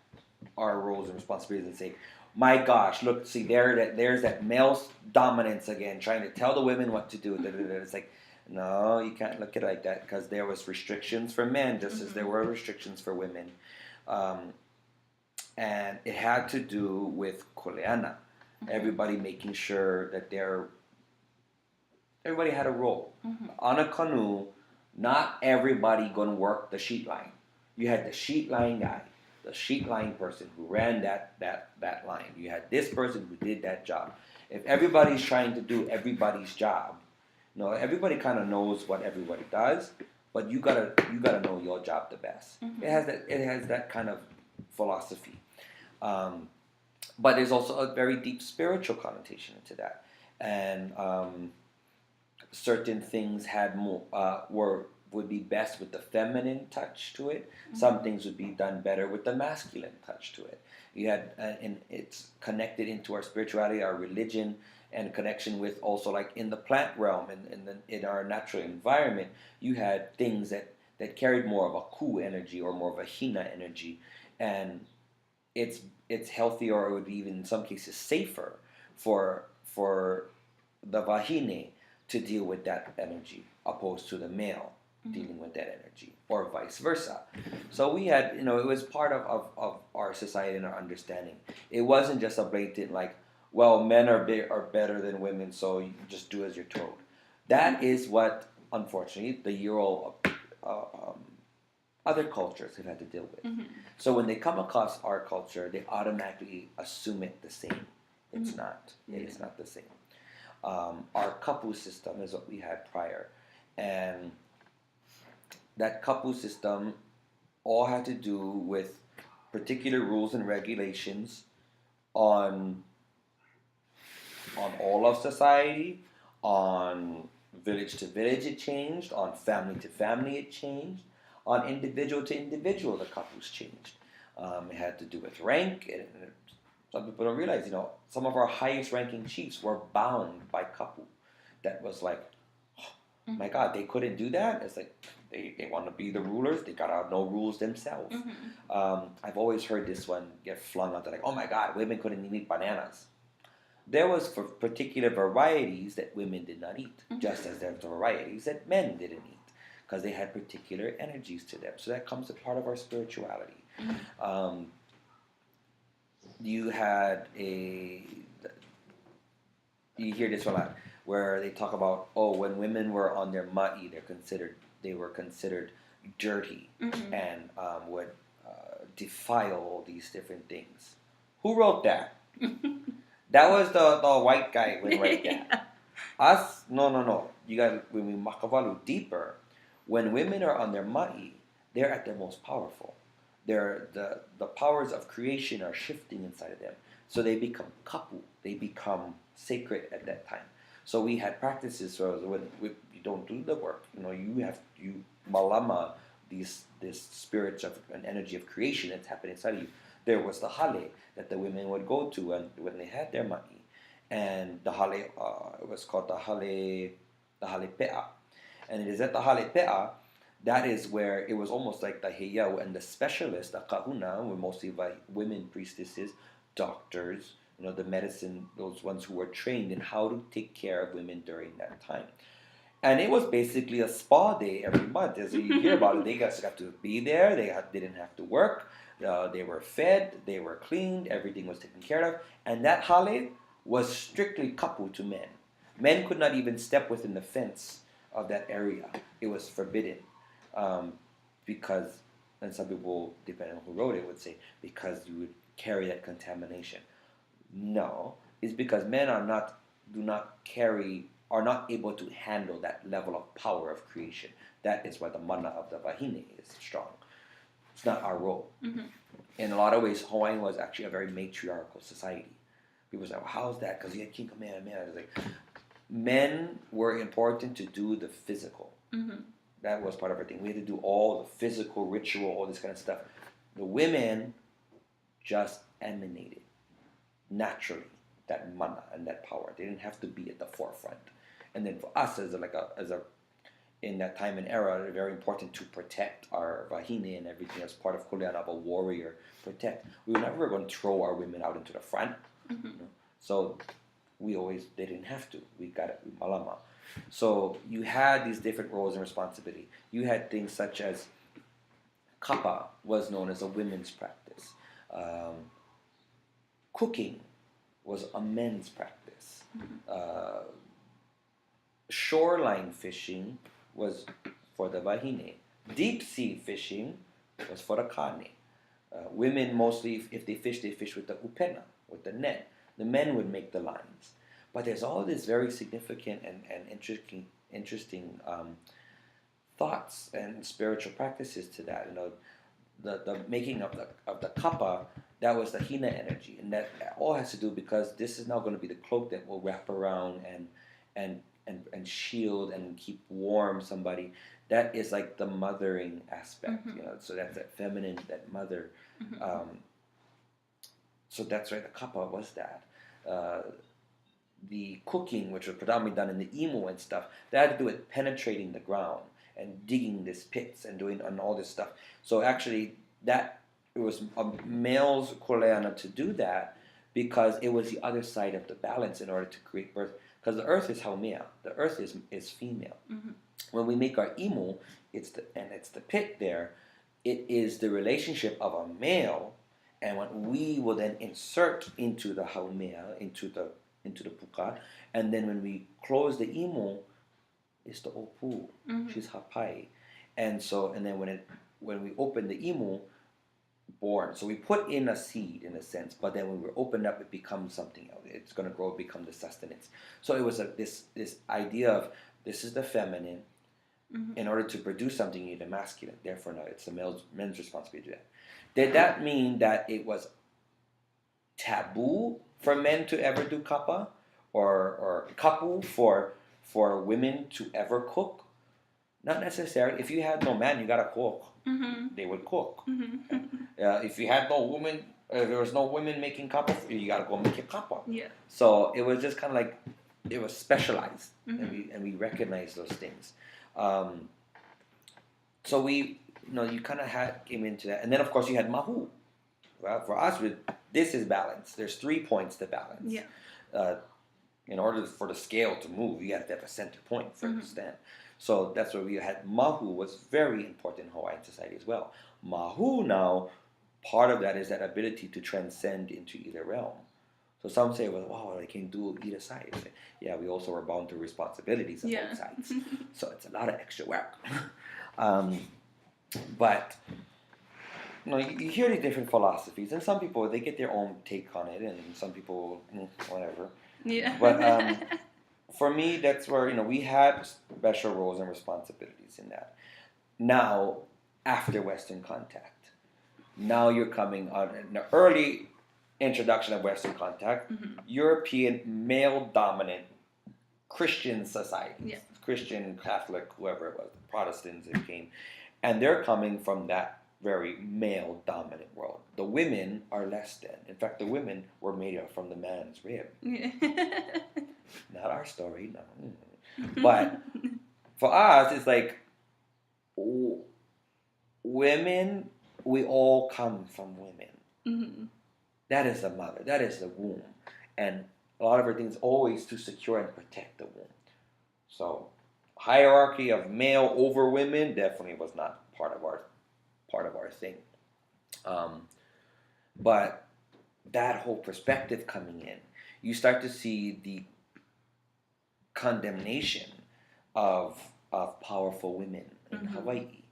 our roles and responsibilities and say, my gosh, look, see, there's that male dominance again, trying to tell the women what to do. It's like, no, you can't look at it like that, because there was restrictions for men just as there were restrictions for women. And it had to do with Koleana. Everybody making sure that everybody had a role. On a canoe, not everybody gonna work the sheet line. You had the sheet line guy, the sheet line person who ran that line. You had this person who did that job. If everybody's trying to do everybody's job, everybody kind of knows what everybody does, but you gotta know your job the best. It has that kind of philosophy, but there's also a very deep spiritual connotation into that, and certain things had more would be best with the feminine touch to it. Some things would be done better with the masculine touch to it. You had, and it's connected into our spirituality, our religion, and connection with also, like in the plant realm and in our natural environment, you had things that carried more of a ku energy or more of a hina energy, and it's healthier, or it would be even in some cases safer for the vahine to deal with that energy opposed to the male dealing with that energy, or vice versa. So we had, it was part of our society and our understanding. It wasn't just a blatant like, well, men are better than women, so you just do as you're told. That is what, unfortunately, the Euro other cultures have had to deal with. So when they come across our culture, they automatically assume it the same. It's not. It is not the same. Our kapu system is what we had prior, and that kapu system all had to do with particular rules and regulations on all of society, on village to village it changed, on family to family it changed, on individual to individual the kapus changed. It had to do with rank, and some people don't realize, some of our highest ranking chiefs were bound by kapu. That was like, oh my God, they couldn't do that. It's like they want to be the rulers. They gotta know rules themselves. I've always heard this one get flung out there like, oh my God, women couldn't even eat bananas. There was for particular varieties that women did not eat, just as there were varieties that men didn't eat, because they had particular energies to them. So that comes as part of our spirituality. You hear this a lot, where they talk about, when women were on their ma'i, they were considered dirty and would defile all these different things. Who wrote that? That was the white guy who wrote that. Us, no. You got, when we makavalu deeper, when women are on their ma'i, they're at their most powerful. The powers of creation are shifting inside of them. So they become kapu. They become sacred at that time. So we had practices where when you don't do the work, you malama this spirit of an energy of creation that's happening inside of you. There was the hale that the women would go to and when they had their ma'i, and the hale it was called the hale pe'a, and it is at the hale pe'a that is where it was almost like the heya, and the specialists, the kahuna, were mostly by women priestesses, doctors, the medicine, those ones who were trained in how to take care of women during that time. And it was basically a spa day every month. As you hear about it, they just got to be there. They didn't have to work. They were fed. They were cleaned. Everything was taken care of. And that hale was strictly kapu to men. Men could not even step within the fence of that area. It was forbidden. Because, and some people, depending on who wrote it, would say, because you would carry that contamination. No, it's because men are not able to handle that level of power of creation. That is why the mana of the vahine is strong. It's not our role. In a lot of ways, Hawaiian was actually a very matriarchal society. People say, well, how's that? Because you had king, man. It's like, men were important to do the physical. That was part of our thing. We had to do all the physical ritual, all this kind of stuff. The women just emanated naturally that mana and that power. They didn't have to be at the forefront. And then for us as a in that time and era, it's very important to protect our vahine and everything as part of Koleana of a warrior. Protect. We were never going to throw our women out into the front. Mm-hmm. You know? So they didn't have to. We got it. We malama. So you had these different roles and responsibility. You had things such as kapa was known as a women's practice. Cooking was a men's practice. Mm-hmm. Shoreline fishing was for the vahine. Deep sea fishing was for the kane. Women mostly, if they fish with the upena, with the net. The men would make the lines. But there's all this very significant and interesting thoughts and spiritual practices to that. You know, the making of the kappa, that was the hina energy, and that all has to do because this is now going to be the cloak that will wrap around and shield and keep warm somebody. That is like the mothering aspect, Mm-hmm. you know. So that's that feminine, that mother. Mm-hmm. So that's right. The kappa was that. The cooking, which was predominantly done in the emu and stuff, that had to do with penetrating the ground and digging these pits and doing and all this stuff. So actually, that it was a male's koleana to do that because it was the other side of the balance in order to create birth. Because the earth is haumea, the earth is female. Mm-hmm. When we make our emu, it's the pit there. It is the relationship of a male, and when we will then insert into the haumea, into the puka, and then when we close the emu, it's the opu. Mm-hmm. She's hapai, and then when we open the emu, born. So we put in a seed in a sense, but then when we open up, it becomes something else. It's going to grow, become the sustenance. So it was this idea of this is the feminine. Mm-hmm. In order to produce something, you need a masculine. Therefore, no, it's the men's responsibility to do that. Did that mean that it was taboo for men to ever do kappa, or kapu for women to ever cook? Not necessarily. If you had no man, you gotta cook. Mm-hmm. They would cook. Mm-hmm. If you had no woman, if there was no women making kappa, you gotta go make your kappa. Yeah. So it was just kind of like it was specialized, Mm-hmm. and we recognized those things. So we, you kind of came into that, and then of course you had mahu. Well, for us, this is balance. There's 3 points to balance. Yeah. In order for the scale to move, you have to have a center point for it Mm-hmm. to stand. So that's where we had mahu was very important in Hawaiian society as well. Mahu now, part of that is that ability to transcend into either realm. So some say, well, wow, I can do either side. Yeah, we also are bound to responsibilities on both sides. So it's a lot of extra work. But you hear these different philosophies, and some people, they get their own take on it, and some people, whatever. Yeah. But for me, that's where, we had special roles and responsibilities in that. Now, after Western contact, now you're coming on an early introduction of Western contact, Mm-hmm. European male-dominant Christian society, Yeah. Christian, Catholic, whoever it was, Protestants that came, and they're coming from that very male-dominant world. The women are less than. In fact, the women were made up from the man's rib. Yeah. Not our story, no. But for us, it's like women, we all come from women. Mm-hmm. That is the mother, that is the womb. And a lot of our things always to secure and protect the womb. So hierarchy of male over women definitely was not part of our thing. But that whole perspective coming in, you start to see the condemnation of powerful women in Mm-hmm. Hawaii.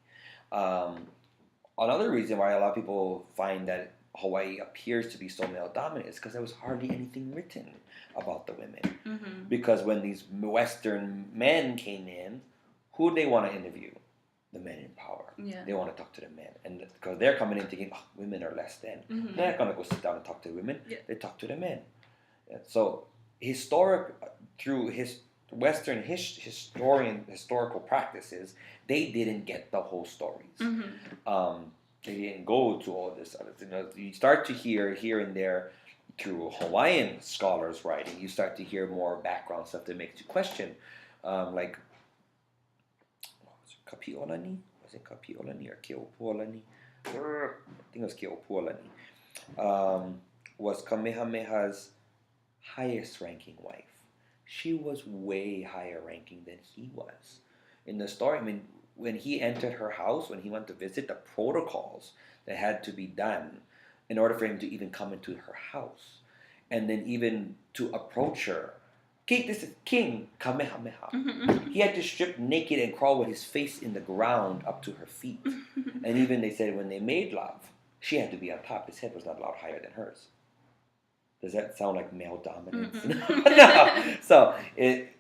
Another reason why a lot of people find that Hawaii appears to be so male dominant is because there was hardly anything written about the women. Mm-hmm. Because when these Western men came in, who they want to interview? The men in power. Yeah. They want to talk to the men, and because they're coming in thinking, women are less than. Mm-hmm. They're not going to go sit down and talk to women. Yeah. They talk to the men. So Western historical practices, they didn't get the whole stories. They didn't go to all this other thing. You start to hear here and there through Hawaiian scholars writing, you start to hear more background stuff that makes you question, like Kapi'olani? Was it Kapi'olani or Keopuolani? I think it was Keopuolani. Was Kamehameha's highest ranking wife. She was way higher ranking than he was. In the story, I mean, when he entered her house, when he went to visit, the protocols that had to be done in order for him to even come into her house, and then even to approach her. This is King Kamehameha. He had to strip naked and crawl with his face in the ground up to her feet. And even they said when they made love, she had to be on top. His head was not allowed higher than hers. Does that sound like male dominance? No. So it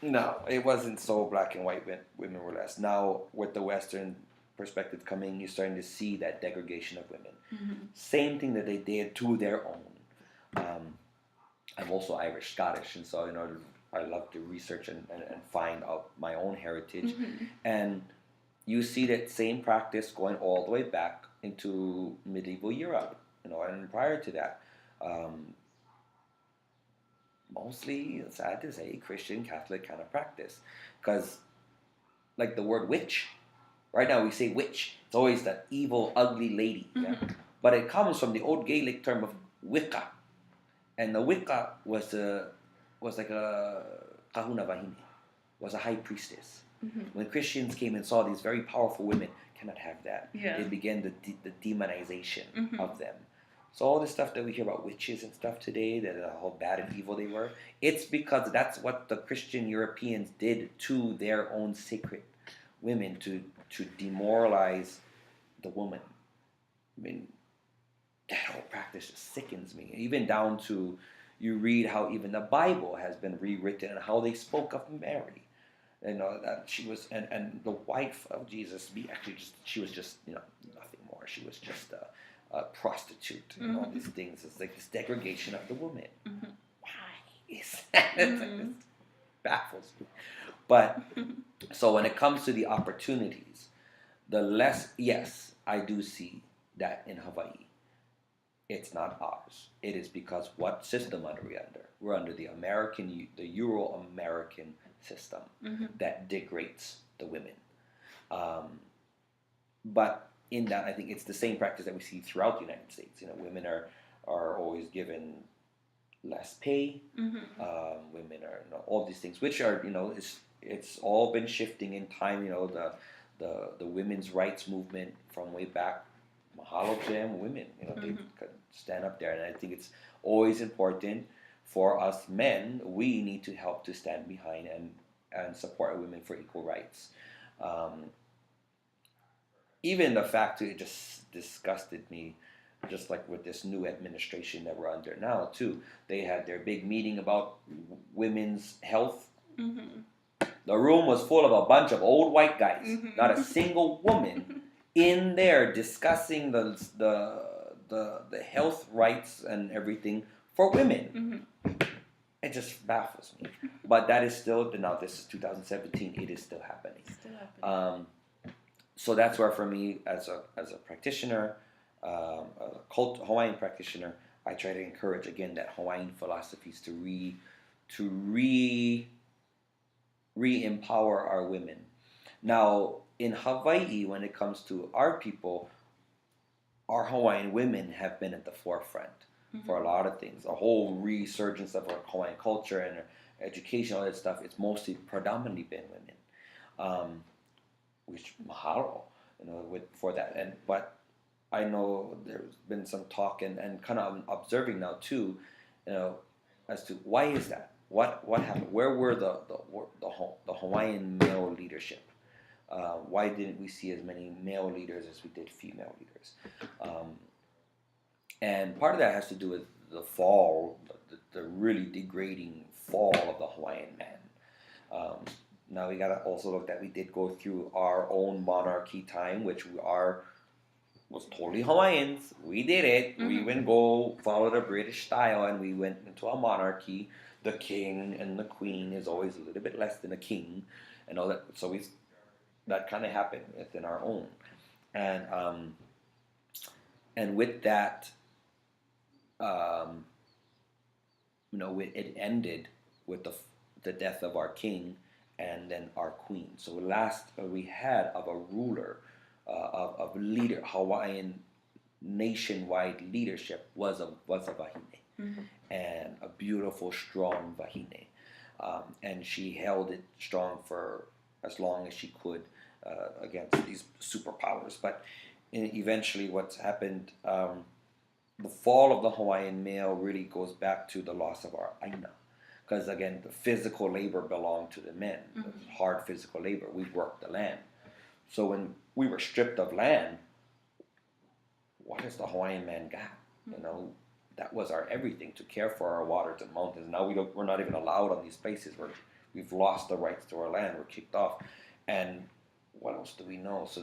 wasn't so black and white when women were less. Now with the Western perspective coming, you're starting to see that degradation of women. Same thing that they did to their own. I'm also Irish Scottish, and so I love to research and find out my own heritage. And you see that same practice going all the way back into medieval Europe, and prior to that. Mostly, sad to say, Christian, Catholic kind of practice. Because, like the word witch, right now we say witch, it's always that evil, ugly lady. Yeah? But it comes from the old Gaelic term of Wicca. And the Wicca was like a kahuna vahine, was a high priestess. When Christians came and saw these very powerful women, cannot have that. Yeah. It began the demonization of them. So all the stuff that we hear about witches and stuff today, that how bad and evil they were, it's because that's what the Christian Europeans did to their own sacred women to demoralize the woman. I mean, that whole practice just sickens me. Even down to, you read how even the Bible has been rewritten and how they spoke of Mary. That she was, and the wife of Jesus, she was just, nothing more. She was just a prostitute and all these things. It's like this degradation of the woman. Why is that? It baffles me. But, so when it comes to the opportunities, yes, I do see that in Hawaii. It's not ours. It is because what system are we under? We're under the Euro-American system that degrades the women. But in that, I think it's the same practice that we see throughout the United States. Women are always given less pay. Women are all these things, which are it's all been shifting in time. The women's rights movement from way back. Mahalo to them, women. They could stand up there, and I think it's always important for us men. We need to help to stand behind and support women for equal rights. Even the fact that it just disgusted me, just like with this new administration that we're under now too. They had their big meeting about women's health. The room was full of a bunch of old white guys, not a single woman in there discussing the health rights and everything for women. It just baffles me. But that is still, now this is 2017, it is still happening. So that's where for me, as a practitioner, a Hawaiian practitioner, I try to encourage again that Hawaiian philosophies to re-empower our women. Now, in Hawaii, when it comes to our people, our Hawaiian women have been at the forefront for a lot of things. A whole resurgence of our Hawaiian culture and education, all that stuff, it's predominantly been women. Which mahalo, for that. But I know there's been some talk and kind of observing now too, as to why is that? What happened? Where were the Hawaiian male leadership? Why didn't we see as many male leaders as we did female leaders? And part of that has to do with the fall, the really degrading fall of the Hawaiian man. Now we gotta also look that we did go through our own monarchy time, which was totally Hawaiians. We did it. We went follow the British style, and we went into a monarchy the king and the queen is always a little bit less than a king, and all that. So that kind of happened within our own, and with that, it ended with the death of our king and then our queen. So last we had of a ruler, of leader, Hawaiian nationwide leadership was a wahine, and a beautiful, strong wahine, and she held it strong for as long as she could against these superpowers. But eventually, what's happened? The fall of the Hawaiian male really goes back to the loss of our aina. Because again, the physical labor belonged to the men, the hard physical labor. We worked the land. So when we were stripped of land, what has the Hawaiian man got? That was our everything, to care for our waters and mountains. Now we're not even allowed on these places. We've lost the rights to our land. We're kicked off. And what else do we know? So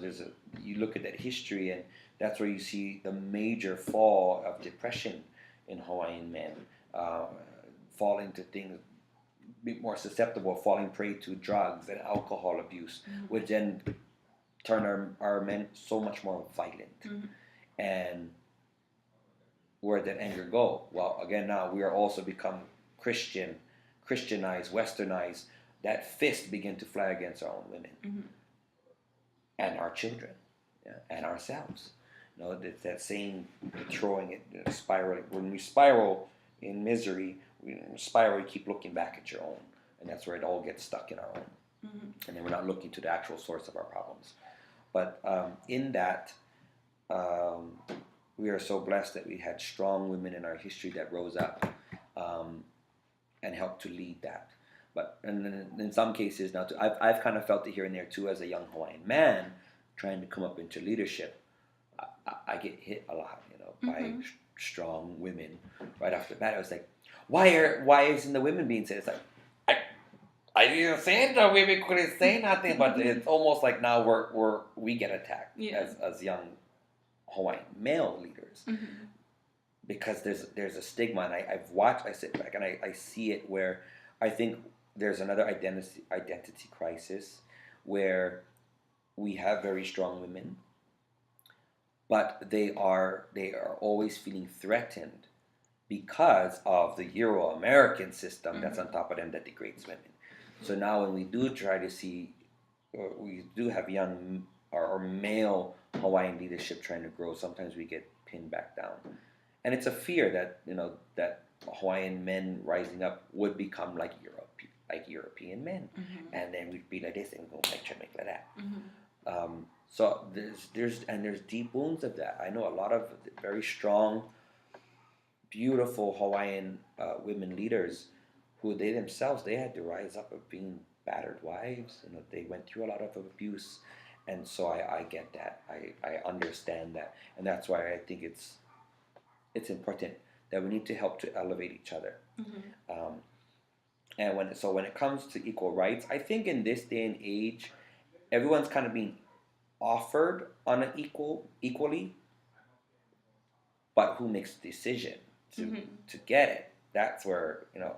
you look at that history, and that's where you see the major fall of depression in Hawaiian men, falling to things, be more susceptible, falling prey to drugs and alcohol abuse, which then turn our men so much more violent. And where did anger go? Well, again, now we are also become Christianized, westernized. That fist began to fly against our own women and our children, and ourselves. It's that same throwing it, spiraling. When we spiral in misery, you keep looking back at your own, and that's where it all gets stuck in our own. And then we're not looking to the actual source of our problems. But in that, we are so blessed that we had strong women in our history that rose up and helped to lead that. But and in some cases now, I've kind of felt it here and there too, as a young Hawaiian man trying to come up into leadership. I get hit a lot, by strong women right off the bat. I was like, why isn't the women being said? It's like, I didn't say the women couldn't say nothing, but it's almost like now we get attacked as young Hawaiian male leaders, because there's a stigma, and I sit back and I see it, where I think there's another identity crisis, where we have very strong women, but they are always feeling threatened because of the Euro-American system that's on top of them, that degrades women. So now when we do try to see, we do have young or male Hawaiian leadership trying to grow, sometimes we get pinned back down. And it's a fear that, that Hawaiian men rising up would become like European men. And then we'd be like this and go like that. So there's deep wounds of that. I know a lot of very strong, beautiful Hawaiian women leaders who they had to rise up of being battered wives. They went through a lot of abuse. And so I get that. I understand that. And that's why I think it's important that we need to help to elevate each other. And when it comes to equal rights, I think in this day and age, everyone's kind of being offered on an equally, but who makes the decision to get it? That's where I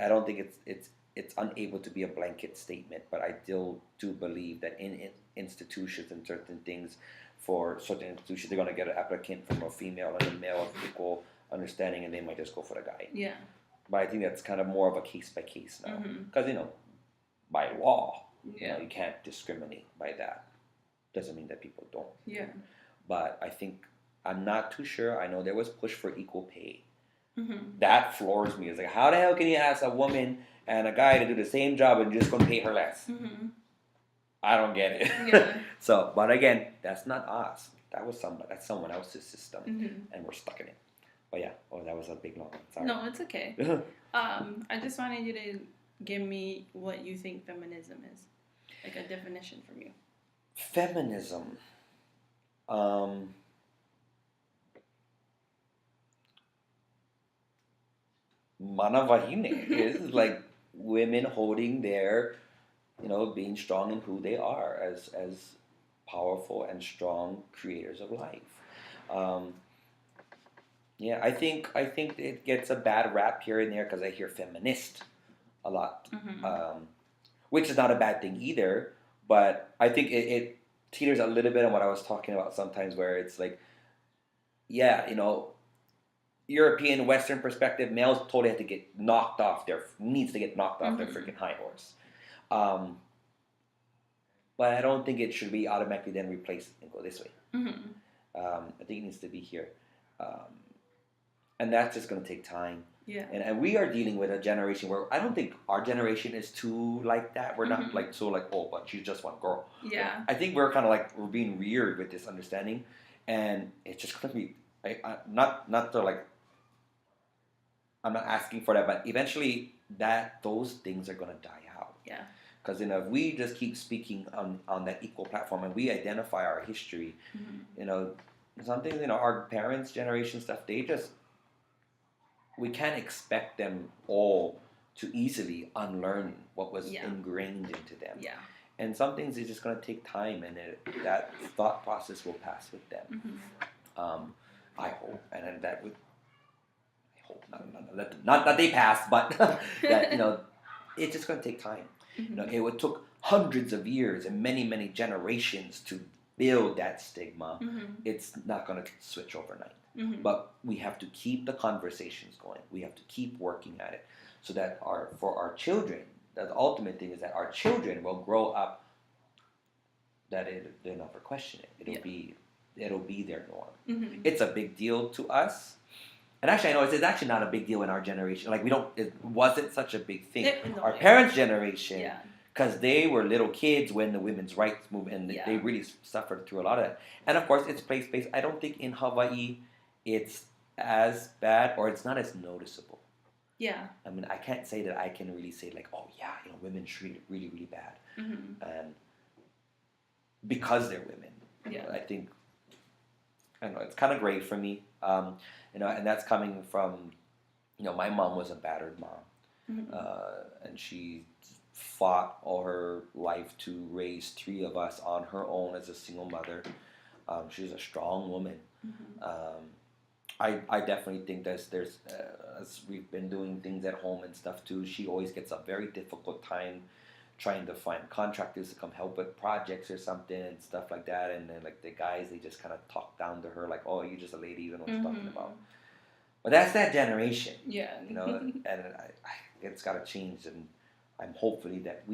don't think it's unable to be a blanket statement, but I still do believe that in institutions and certain things, for certain institutions, they're going to get an applicant from a female and a male of equal understanding, and they might just go for the guy. Yeah. But I think that's kind of more of a case by case now, because by law, you can't discriminate by that. Doesn't mean that people don't. Yeah. But I think I'm not too sure. I know there was push for equal pay. That floors me. It's like, how the hell can you ask a woman and a guy to do the same job and you're just going to pay her less? I don't get it. Yeah. So, but again, that's not us. That's someone else's system, and we're stuck in it. But yeah, that was a big long one. Sorry. No, it's okay. I just wanted you to give me what you think feminism is, like a definition from you. Feminism. Manavahine is like women holding their, being strong in who they are as powerful and strong creators of life. Yeah, I think it gets a bad rap here and there because I hear feminist a lot, which is not a bad thing either. But I think it teeters a little bit on what I was talking about sometimes, where it's like, yeah, European Western perspective, males totally have to get knocked off their needs to get knocked off their freaking high horse. Um, but I don't think it should be automatically then replaced and go this way. I think it needs to be here. Um, and that's just going to take time. Yeah. And we are dealing with a generation where I don't think our generation is too like that. We're not like so like, oh, but she's just one girl. Yeah. I think we're kind of like, we're being reared with this understanding, and it's just going to be not to like, I'm not asking for that, but eventually those things are going to die out. Yeah. Because if we just keep speaking on that equal platform and we identify our history, some things, our parents' generation stuff, we can't expect them all to easily unlearn what was ingrained into them. Yeah. And some things is just going to take time, and that thought process will pass with them. I hope, and then that would. I hope not that they pass, but that it's just going to take time. It would took hundreds of years and many, many generations to build that stigma. It's not going to switch overnight. But we have to keep the conversations going. We have to keep working at it, so that for our children, the ultimate thing is that our children will grow up that they'll never question it. It'll be their norm. It's a big deal to us. And actually, I know it's actually not a big deal in our generation. Like, it wasn't such a big thing. Our parents' generation, because they were little kids when the women's rights movement, and they really suffered through a lot of that. And of course, it's place-based. I don't think in Hawaii it's as bad, or it's not as noticeable. Yeah. I mean, I can't say that I can really say like, oh yeah, women treated really, really bad, and because they're women. I think, I don't know, it's kind of great for me, and that's coming from, my mom was a battered mom, and she fought all her life to raise 3 of us on her own as a single mother. She's a strong woman. I definitely think there's as we've been doing things at home and stuff too, she always gets a very difficult time trying to find contractors to come help with projects or something and stuff like that. And then like the guys, they just kind of talk down to her like, oh, you're just a lady, you don't know what you're talking about. But that's that generation. Yeah. And it's got to change. And I'm hopefully that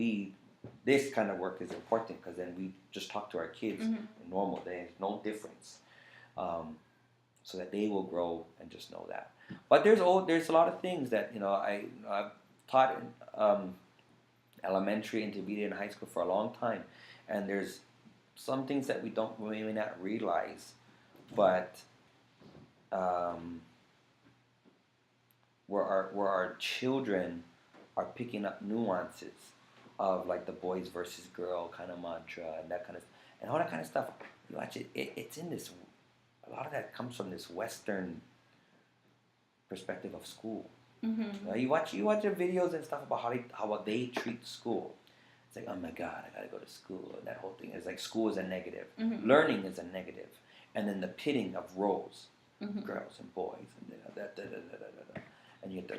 this kind of work is important, because then we just talk to our kids in normal days, no difference. So that they will grow and just know that. But there's a lot of things that I've taught in elementary, intermediate, and high school for a long time, and there's some things that we may not realize, but where our children are picking up nuances of like the boys versus girl kind of mantra and that kind of, and all that kind of stuff. You watch it, it's in this. A lot of that comes from this Western perspective of school. You watch the videos and stuff about how they treat school. It's like, oh my God, I gotta go to school, and that whole thing is like school is a negative, learning is a negative, and then the pitting of roles, girls and boys, and and you have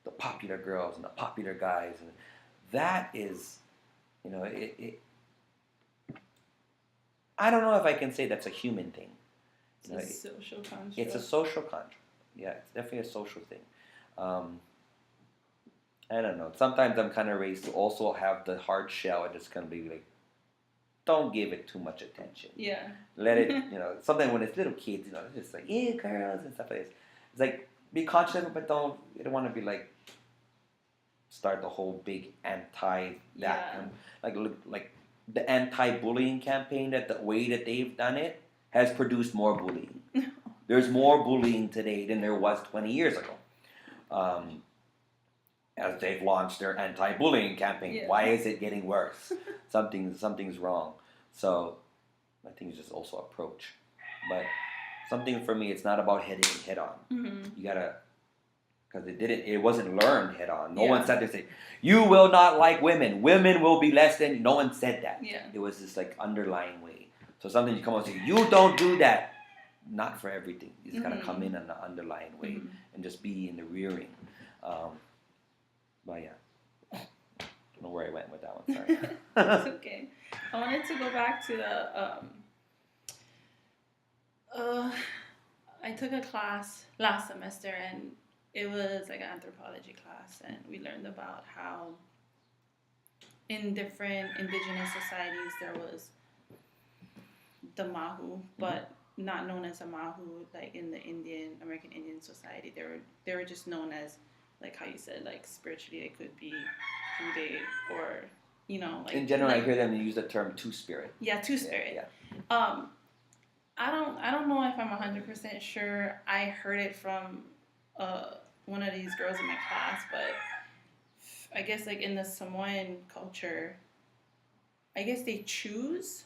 the popular girls and the popular guys, and that is, I don't know if I can say that's a human thing. It's a social construct. It's a social construct. Yeah, it's definitely a social thing. I don't know. Sometimes I'm kind of raised to also have the hard shell and just kind of be like, don't give it too much attention. Yeah. Let it, sometimes when it's little kids, it's just like, yeah, girls and stuff like this. It's like, be conscious, but you don't want to be like, start the whole big like the anti-bullying campaign, that the way that they've done it has produced more bullying. There's more bullying today than there was 20 years ago. As they've launched their anti-bullying campaign. Yeah. Why is it getting worse? Something's wrong. So I think it's just also approach. But something for me, it's not about hitting head on. You gotta, because it wasn't learned head on. No one sat there and said, you will not like women. Women will be less than. No one said that. Yeah. It was this like underlying way. So something you come out and say, you don't do that. not for everything. You just gotta come in an underlying way and just be in the rearing. But yeah, I don't know where I went with that one. Sorry. It's okay. I wanted to go back to the. I took a class last semester, and it was like an anthropology class, and we learned about how in different indigenous societies there was the Mahu, but not known as a Mahu. Like in the American Indian society, they were just known as, like how you said, like spiritually it could be who they, or like in general, like, I hear them use the term two-spirit. Yeah, two-spirit. Yeah. I don't know if I'm 100% sure. I heard it from one of these girls in my class, but I guess like in the Samoan culture, I guess they choose.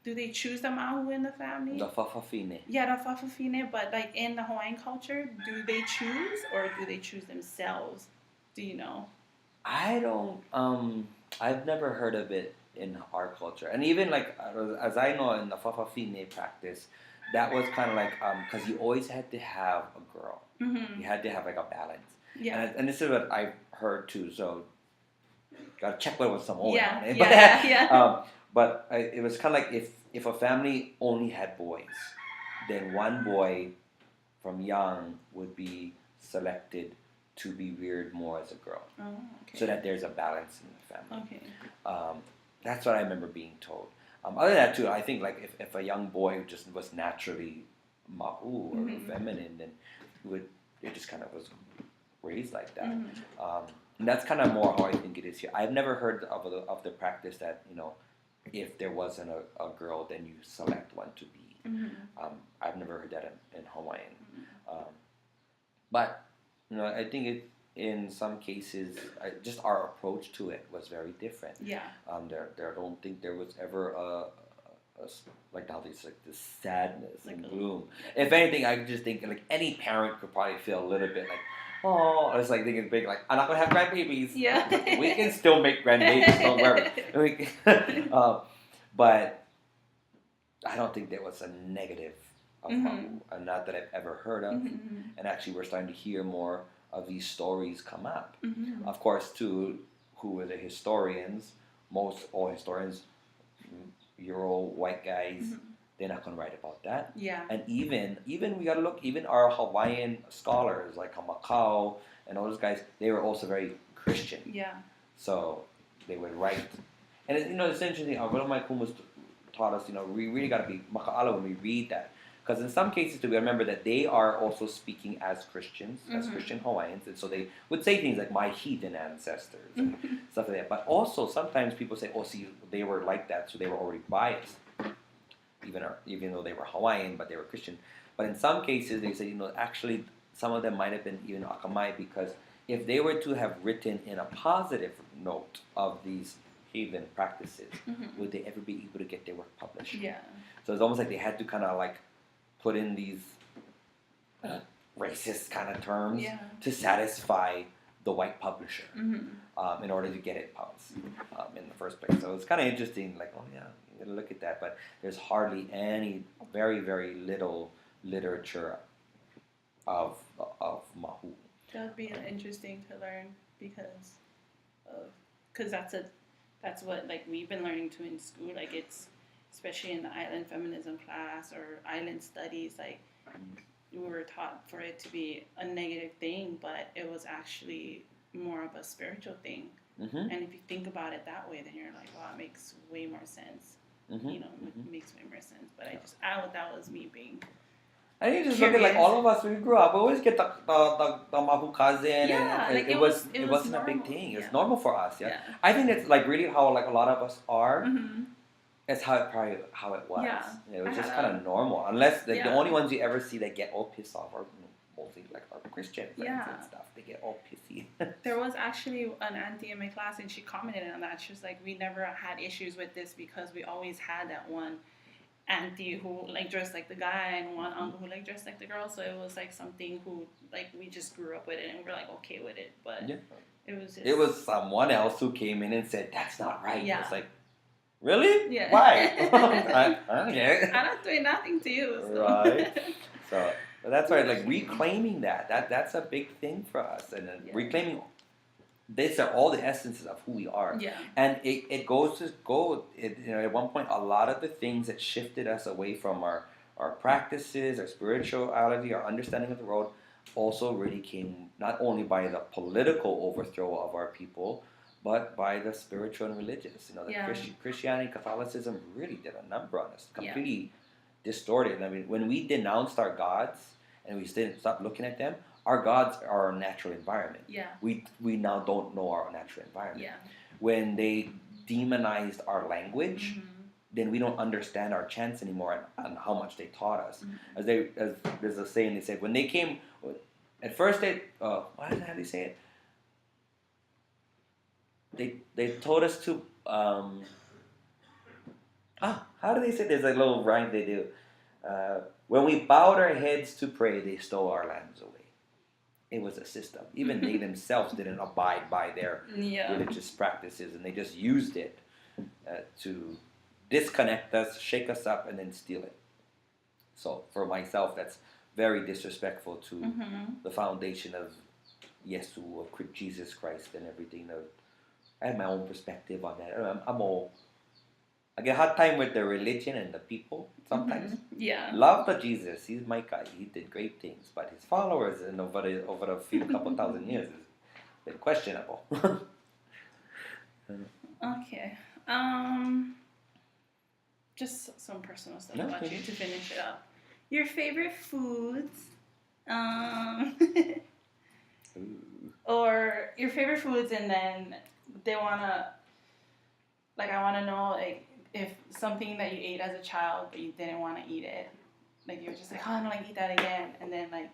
Do they choose the Mahu in the family? The Fafafine. Yeah, the Fafafine. But like in the Hawaiian culture, do they choose or do they choose themselves? Do you know? I don't. I've never heard of it in our culture, and even like as I know in the Fafafine practice, that was kind of like because you always had to have a girl. Mm-hmm. You had to have like a balance. Yeah. And this is what I've heard too. So gotta check what was some old. Yeah. On it. Yeah. But it was kind of like if a family only had boys, then one boy from young would be selected to be reared more as a girl. Oh, okay. So that there's a balance in the family. Okay. That's what I remember being told. Other than that too, I think like if a young boy just was naturally mahu or feminine, then it just kind of was raised like that. And that's kind of more how I think it is here. I've never heard of the practice that if there wasn't a girl, then you select one to be. I've never heard that in Hawaiian. But I think in some cases, just our approach to it was very different. Yeah. I don't think there was ever like how there's like this sadness and gloom. If anything, I just think like any parent could probably feel a little bit like, oh, it's like thinking big, like I'm not gonna have grandbabies. Yeah. We can still make grandbabies, don't worry. But I don't think there was a negative of Mahu, and not that I've ever heard of. And actually, we're starting to hear more of these stories come up. Of course, too, who are the historians? Most all historians, Euro white guys, they're not going to write about that. Yeah. And even we got to look, even our Hawaiian scholars like Hamakau and all those guys, they were also very Christian. Yeah. So they would write. And it's interesting, one of my kumas taught us, we really got to be maka'ala when we read that. Because in some cases, we remember that they are also speaking as Christians, as Christian Hawaiians, and so they would say things like "my heathen ancestors" and stuff like that. But also, sometimes people say, "Oh, see, they were like that, so they were already biased, even though they were Hawaiian, but they were Christian." But in some cases, they say, actually, some of them might have been even akamai, because if they were to have written in a positive note of these heathen practices, would they ever be able to get their work published? Yeah. So it's almost like they had to kind of like put in these racist kind of terms to satisfy the white publisher in order to get it published in the first place. So it's kind of interesting, like, oh yeah, you gotta look at that. But there's hardly any, very, very little literature of Mahu. That would be interesting to learn because that's what like we've been learning too in school. Like it's, especially in the island feminism class or island studies, like we were taught for it to be a negative thing, but it was actually more of a spiritual thing. And if you think about it that way, then you're like, wow, it makes way more sense. It makes way more sense. But that was me being. I think just look at like all of us when we grew up, we always get the mahu kazen, and like it wasn't a big thing. It's normal for us. Yeah, I think it's like really how like a lot of us are. That's how it was. Yeah. It was just kind of normal. Unless the only ones you ever see that get all pissed off are mostly like our Christian friends and stuff. They get all pissy. There was actually an auntie in my class, and she commented on that. She was like, "We never had issues with this because we always had that one auntie who like dressed like the guy and one uncle who like dressed like the girl. So it was like something who like we just grew up with it and we're like okay with it. But it was someone else who came in and said that's not right. Yeah. It's like, Really? Yeah. Why? Okay. I'm not doing nothing to you. So. Right. So but that's why, like, reclaiming that's a big thing for us, and then reclaiming. These are all the essences of who we are, Yeah. and it goes to go. At one point, a lot of the things that shifted us away from our practices, our spirituality, our understanding of the world, also really came not only by the political overthrow of our people, but by the spiritual and religious. Christianity, Catholicism really did a number on us. Completely distorted. I mean, when we denounced our gods and we stopped looking at them, our gods are our natural environment. Yeah. We now don't know our natural environment. Yeah. When they demonized our language, then we don't understand our chants anymore and how much they taught us. As there's a saying, they said when they came, at first they how do they say it? They told us to how do they say it? There's a little rhyme they do. When we bowed our heads to pray, they stole our lands away. It was a system. Even they themselves didn't abide by their religious practices, and they just used it to disconnect us, shake us up, and then steal it. So for myself, that's very disrespectful to the foundation of Yesu, of Jesus Christ, and everything. I have my own perspective on that. I get a hard time with the religion and the people sometimes. Yeah. Love the Jesus. He's my guy. He did great things. But his followers over the couple thousand years has been questionable. Okay. Just some personal stuff about you to finish it up. Your favorite foods. Or your favorite foods, and then I wanna know, like, if something that you ate as a child but you didn't want to eat it, like you were just like, oh, I don't like eat that again, and then like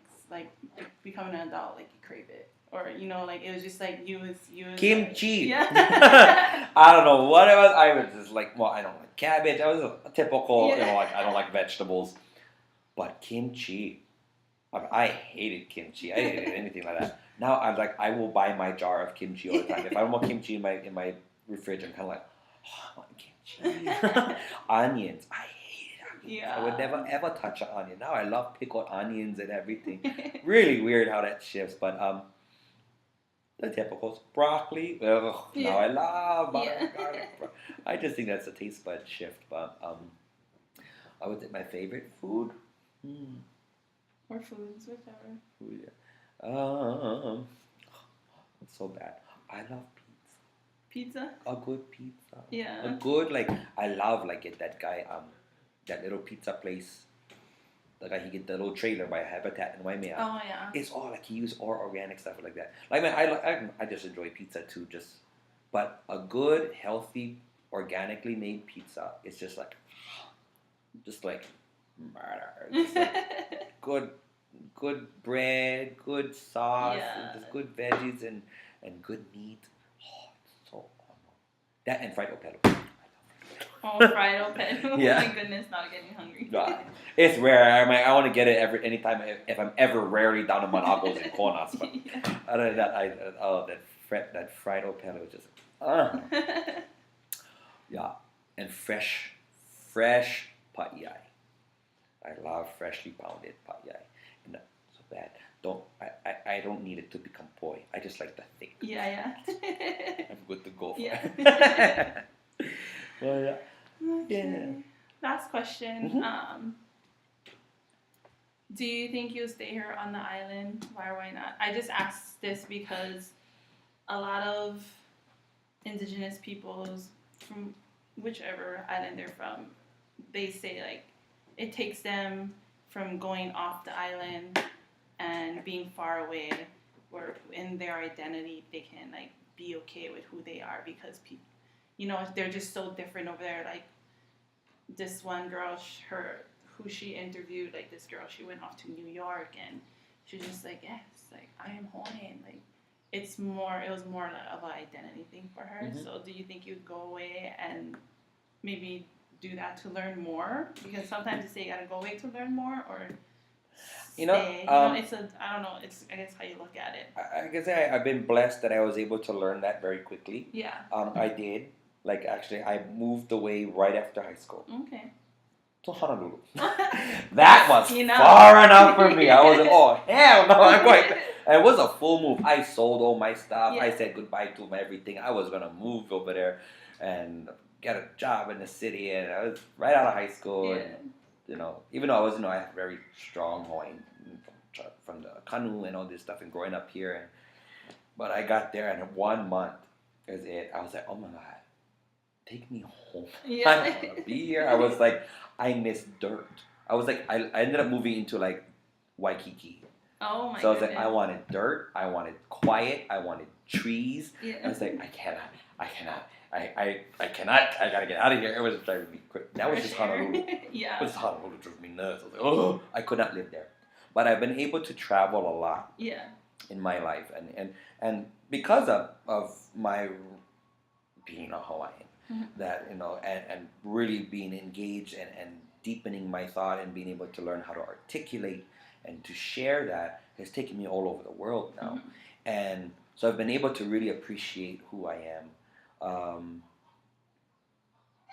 becoming an adult, like you crave it, or like it was just like you was kimchi. Like, yeah. I don't know what it was. I was just like, well, I don't like cabbage. I was a typical, like I don't like vegetables, but kimchi. I hated kimchi. I hated anything like that. Now I'm like, I will buy my jar of kimchi all the time. If I don't want kimchi in my fridge, I'm kind of like, oh, I want kimchi. Onions. I hated onions. Yeah. I would never ever touch an onion. Now I love pickled onions and everything. Really weird how that shifts, but the typicals. Broccoli. Now I love garlic. I just think that's a taste bud shift. But I would say my favorite food. Or foods, whichever. Food, yeah. It's so bad. I love pizza. A good pizza. Yeah. A good, like, I love, like, that guy, that little pizza place. The guy, he get the little trailer by Habitat in Waimea. Oh, yeah. It's all, like, he used all organic stuff like that. Like, I just enjoy pizza, too, but a good, healthy, organically made pizza is just like murder. Just like good bread, good sauce, and just good veggies and good meat. That and fried opelo. Oh, fried opelo. Yeah. Oh my goodness, now getting hungry. It's rare. I want to get it anytime if I'm ever rarely down in Managos and Konas. But other than that, that fried opelo is just yeah, and fresh pad thai. I love freshly pounded pad thai. And so bad. I don't need it to become poi. I just like the thick. Yeah. I'm good to go for it. Well, yeah. Okay. Last question. Do you think you'll stay here on the island? Why or why not? I just asked this because a lot of indigenous peoples from whichever island they're from, they say, like, it takes them from going off the island and being far away, where in their identity they can, like, be okay with who they are, because people, they're just so different over there. Like, this one girl, who she interviewed, like, this girl, she went off to New York, and she was just like, yes, like, I am Hawaiian. Like, it was more of an identity thing for her. So do you think you'd go away and maybe do that to learn more? Because sometimes you say you gotta go away to learn more, or stay. It's I don't know. It's, I guess, how you look at it. I guess I've been blessed that I was able to learn that very quickly. Yeah. I did. Like actually, I moved away right after high school Okay. to Honolulu. That was Enough. far enough for me. I was like, oh hell no, I'm going. And it was a full move. I sold all my stuff. I Yeah. said goodbye to my everything. I was gonna move over there and get a job in the city. And I was right out of high school. Yeah. And even though I was, I had very strong Hawaiian from the canoe and all this stuff, and growing up here. But I got there, and in 1 month is it. I was like, oh my god, take me home. Yeah. I don't want to be here. I was like, I miss dirt. I was like, I ended up moving into like Waikiki. Oh my So I was goodness. like, I wanted dirt. I wanted quiet. I wanted trees. Yeah. I was like, I cannot. I cannot. I gotta get out of here. It was driving me crazy. That was just Honolulu. Yeah. It was Honolulu drove me nuts. I was like, oh, I could not live there. But I've been able to travel a lot Yeah. in my life, and because of my being a Hawaiian, that and really being engaged and deepening my thought and being able to learn how to articulate and to share that has taken me all over the world now, and so I've been able to really appreciate who I am,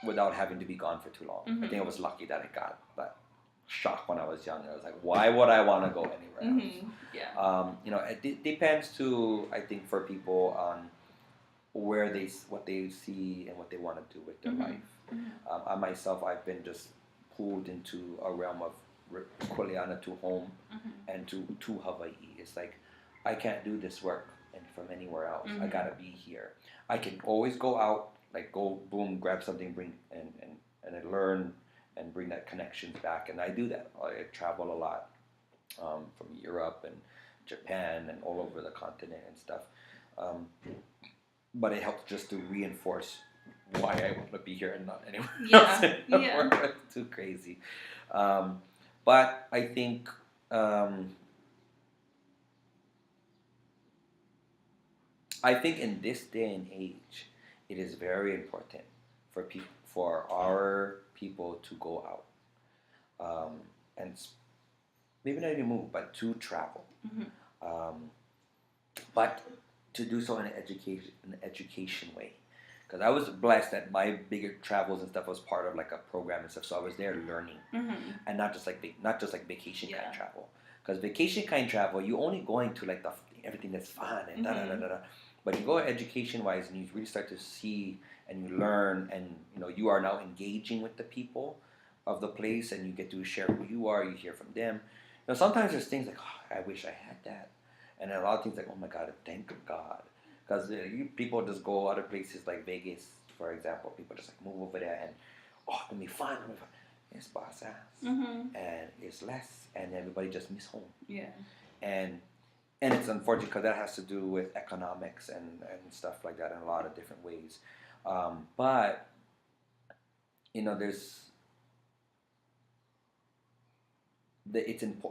without having to be gone for too long. I think I was lucky that I got that shock when I was young. I was like, why would I want to go anywhere else? Yeah. It depends too, I think, for people on what they see and what they want to do with their life. I myself, I've been just pulled into a realm of Kuleana to home and to Hawaii. It's like I can't do this work and from anywhere else. I gotta be here. I can always go out, like go boom, grab something, bring and I learn and bring that connections back, and I do that. I travel a lot, from Europe and Japan and all over the continent and stuff. But it helps just to reinforce why I want to be here and not anywhere else in the world. It's too crazy. But I think in this day and age, it is very important for our people to go out, and maybe not even move, but to travel. But to do so in an education way, because I was blessed that my bigger travels and stuff was part of like a program and stuff, so I was there learning, and not just like vacation kind of travel. Because vacation kind travel, you only going to like everything that's fun and da da da da da. But you go education wise, and you really start to see and you learn, and you are now engaging with the people of the place, and you get to share who you are. You hear from them. Sometimes there's things like, oh, I wish I had that. And then a lot of things like, oh my God, thank God. Because people just go other places like Vegas, for example. People just like move over there and, oh, it'll be fun. It's boss ass. And it's less. And everybody just miss home. Yeah. And it's unfortunate because that has to do with economics and stuff like that in a lot of different ways. But, there's...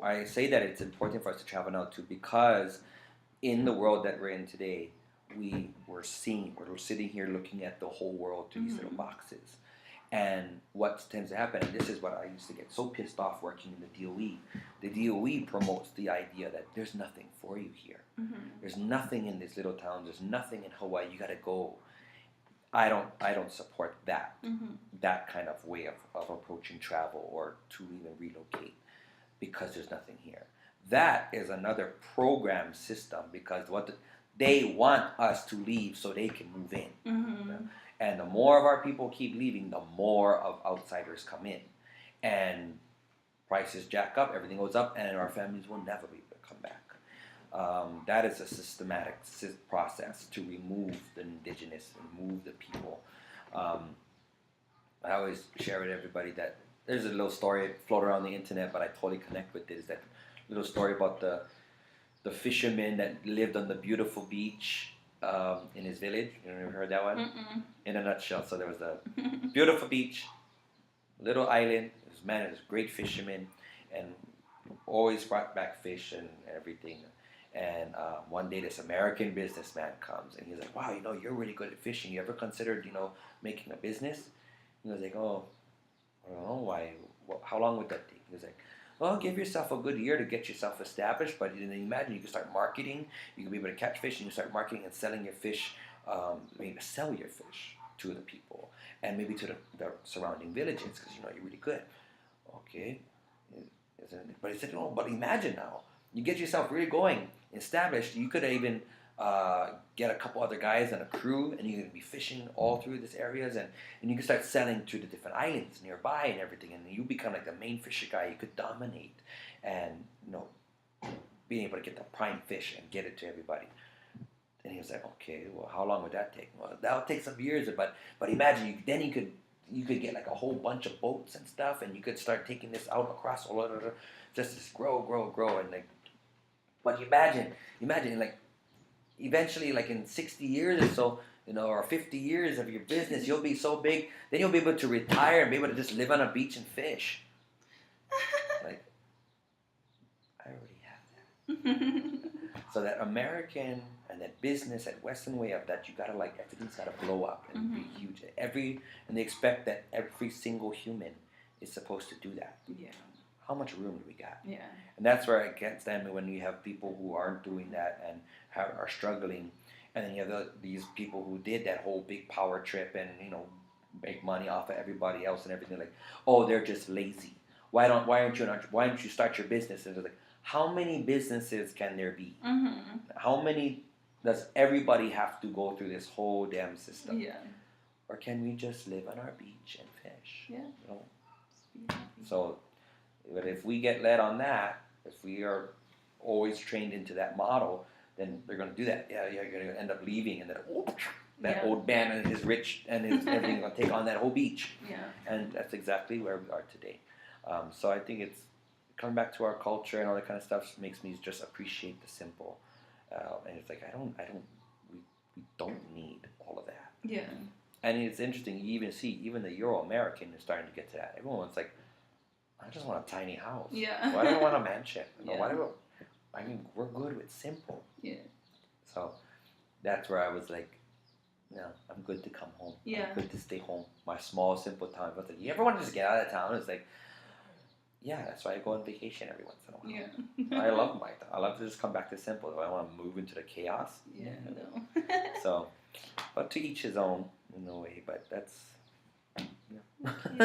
I say that it's important for us to travel now too, because in the world that we're in today, we're sitting here looking at the whole world through these little boxes. And what tends to happen, and this is what I used to get so pissed off working in the DOE. The DOE promotes the idea that there's nothing for you here. There's nothing in these little towns. There's nothing in Hawaii. You got to go. I don't support that kind of way of approaching travel or to even relocate, because there's nothing here. That is another program system, because they want us to leave so they can move in. And the more of our people keep leaving, the more of outsiders come in. And prices jack up, everything goes up, and our families will never be able to come back. That is a systematic process to remove the indigenous, remove the people. I always share with everybody that there's a little story float around the internet, but I totally connect with it. Is that little story about the fisherman that lived on the beautiful beach in his village? You ever heard that one? In a nutshell, so there was a beautiful beach, little island. This man is a great fisherman, and always brought back fish and everything. And one day, this American businessman comes, and he's like, "Wow, you're really good at fishing. You ever considered, making a business?" And he was like, "Oh, I don't know why. How long would that take?" He was like, "Well, give yourself a good year to get yourself established, but then imagine you can start marketing. You can be able to catch fish, and you start marketing and selling your fish. Sell your fish. to the people and maybe to the surrounding villages because you're really good. Okay, but he said, no, but imagine now, you get yourself really going, established. You could even get a couple other guys and a crew, and you can be fishing all through these areas, and you can start selling to the different islands nearby and everything, and you become like the main fisher guy. You could dominate, and being able to get the prime fish and get it to everybody. And he was like, okay, well, how long would that take? Well, that'll take some years, but imagine then you could get like a whole bunch of boats and stuff, and you could start taking this out across all over, just grow, and like. But imagine like. Eventually, like in 60 years or so, or 50 years of your business, you'll be so big, then you'll be able to retire and be able to just live on a beach and fish. Like, I already have that. So that American and that business, that Western way of that, you gotta everything's gotta blow up and be huge. And they expect that every single human is supposed to do that. Yeah. How much room do we got? Yeah. And that's where I can't stand me when you have people who aren't doing that and are struggling, and then you have these people who did that whole big power trip and make money off of everybody else and everything. Like, oh, they're just lazy. Why don't you start your business? And it's like, how many businesses can there be? Mm-hmm. How many does everybody have to go through this whole damn system? Yeah. Or can we just live on our beach and fish? Yeah. So. But if we get led on that, if we are always trained into that model, then they're going to do that. Yeah, you're going to end up leaving, and then old man and his rich and his everything going to take on that whole beach. Yeah. And that's exactly where we are today. So I think it's coming back to our culture and all that kind of stuff makes me just appreciate the simple. And it's like we don't need all of that. Yeah. And it's interesting. You even see the Euro American is starting to get to that. Everyone's like, I just want a tiny house. Yeah. Why do I want a mansion? Yeah. We're good with simple. Yeah. So that's where I was like, no, I'm good to come home. Yeah. I'm good to stay home. My small, simple town. I was like, you ever want to just get out of town? It's like, yeah, that's why I go on vacation every once in a while. Yeah. I love my town. I love to just come back to simple. Do I want to move into the chaos? Yeah, no. So, but to each his own in a way, but that's... Okay.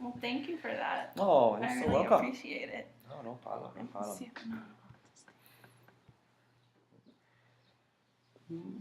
Well, thank you for that. Oh, you're I so really welcome. appreciate it. No problem. No problem. Ooh.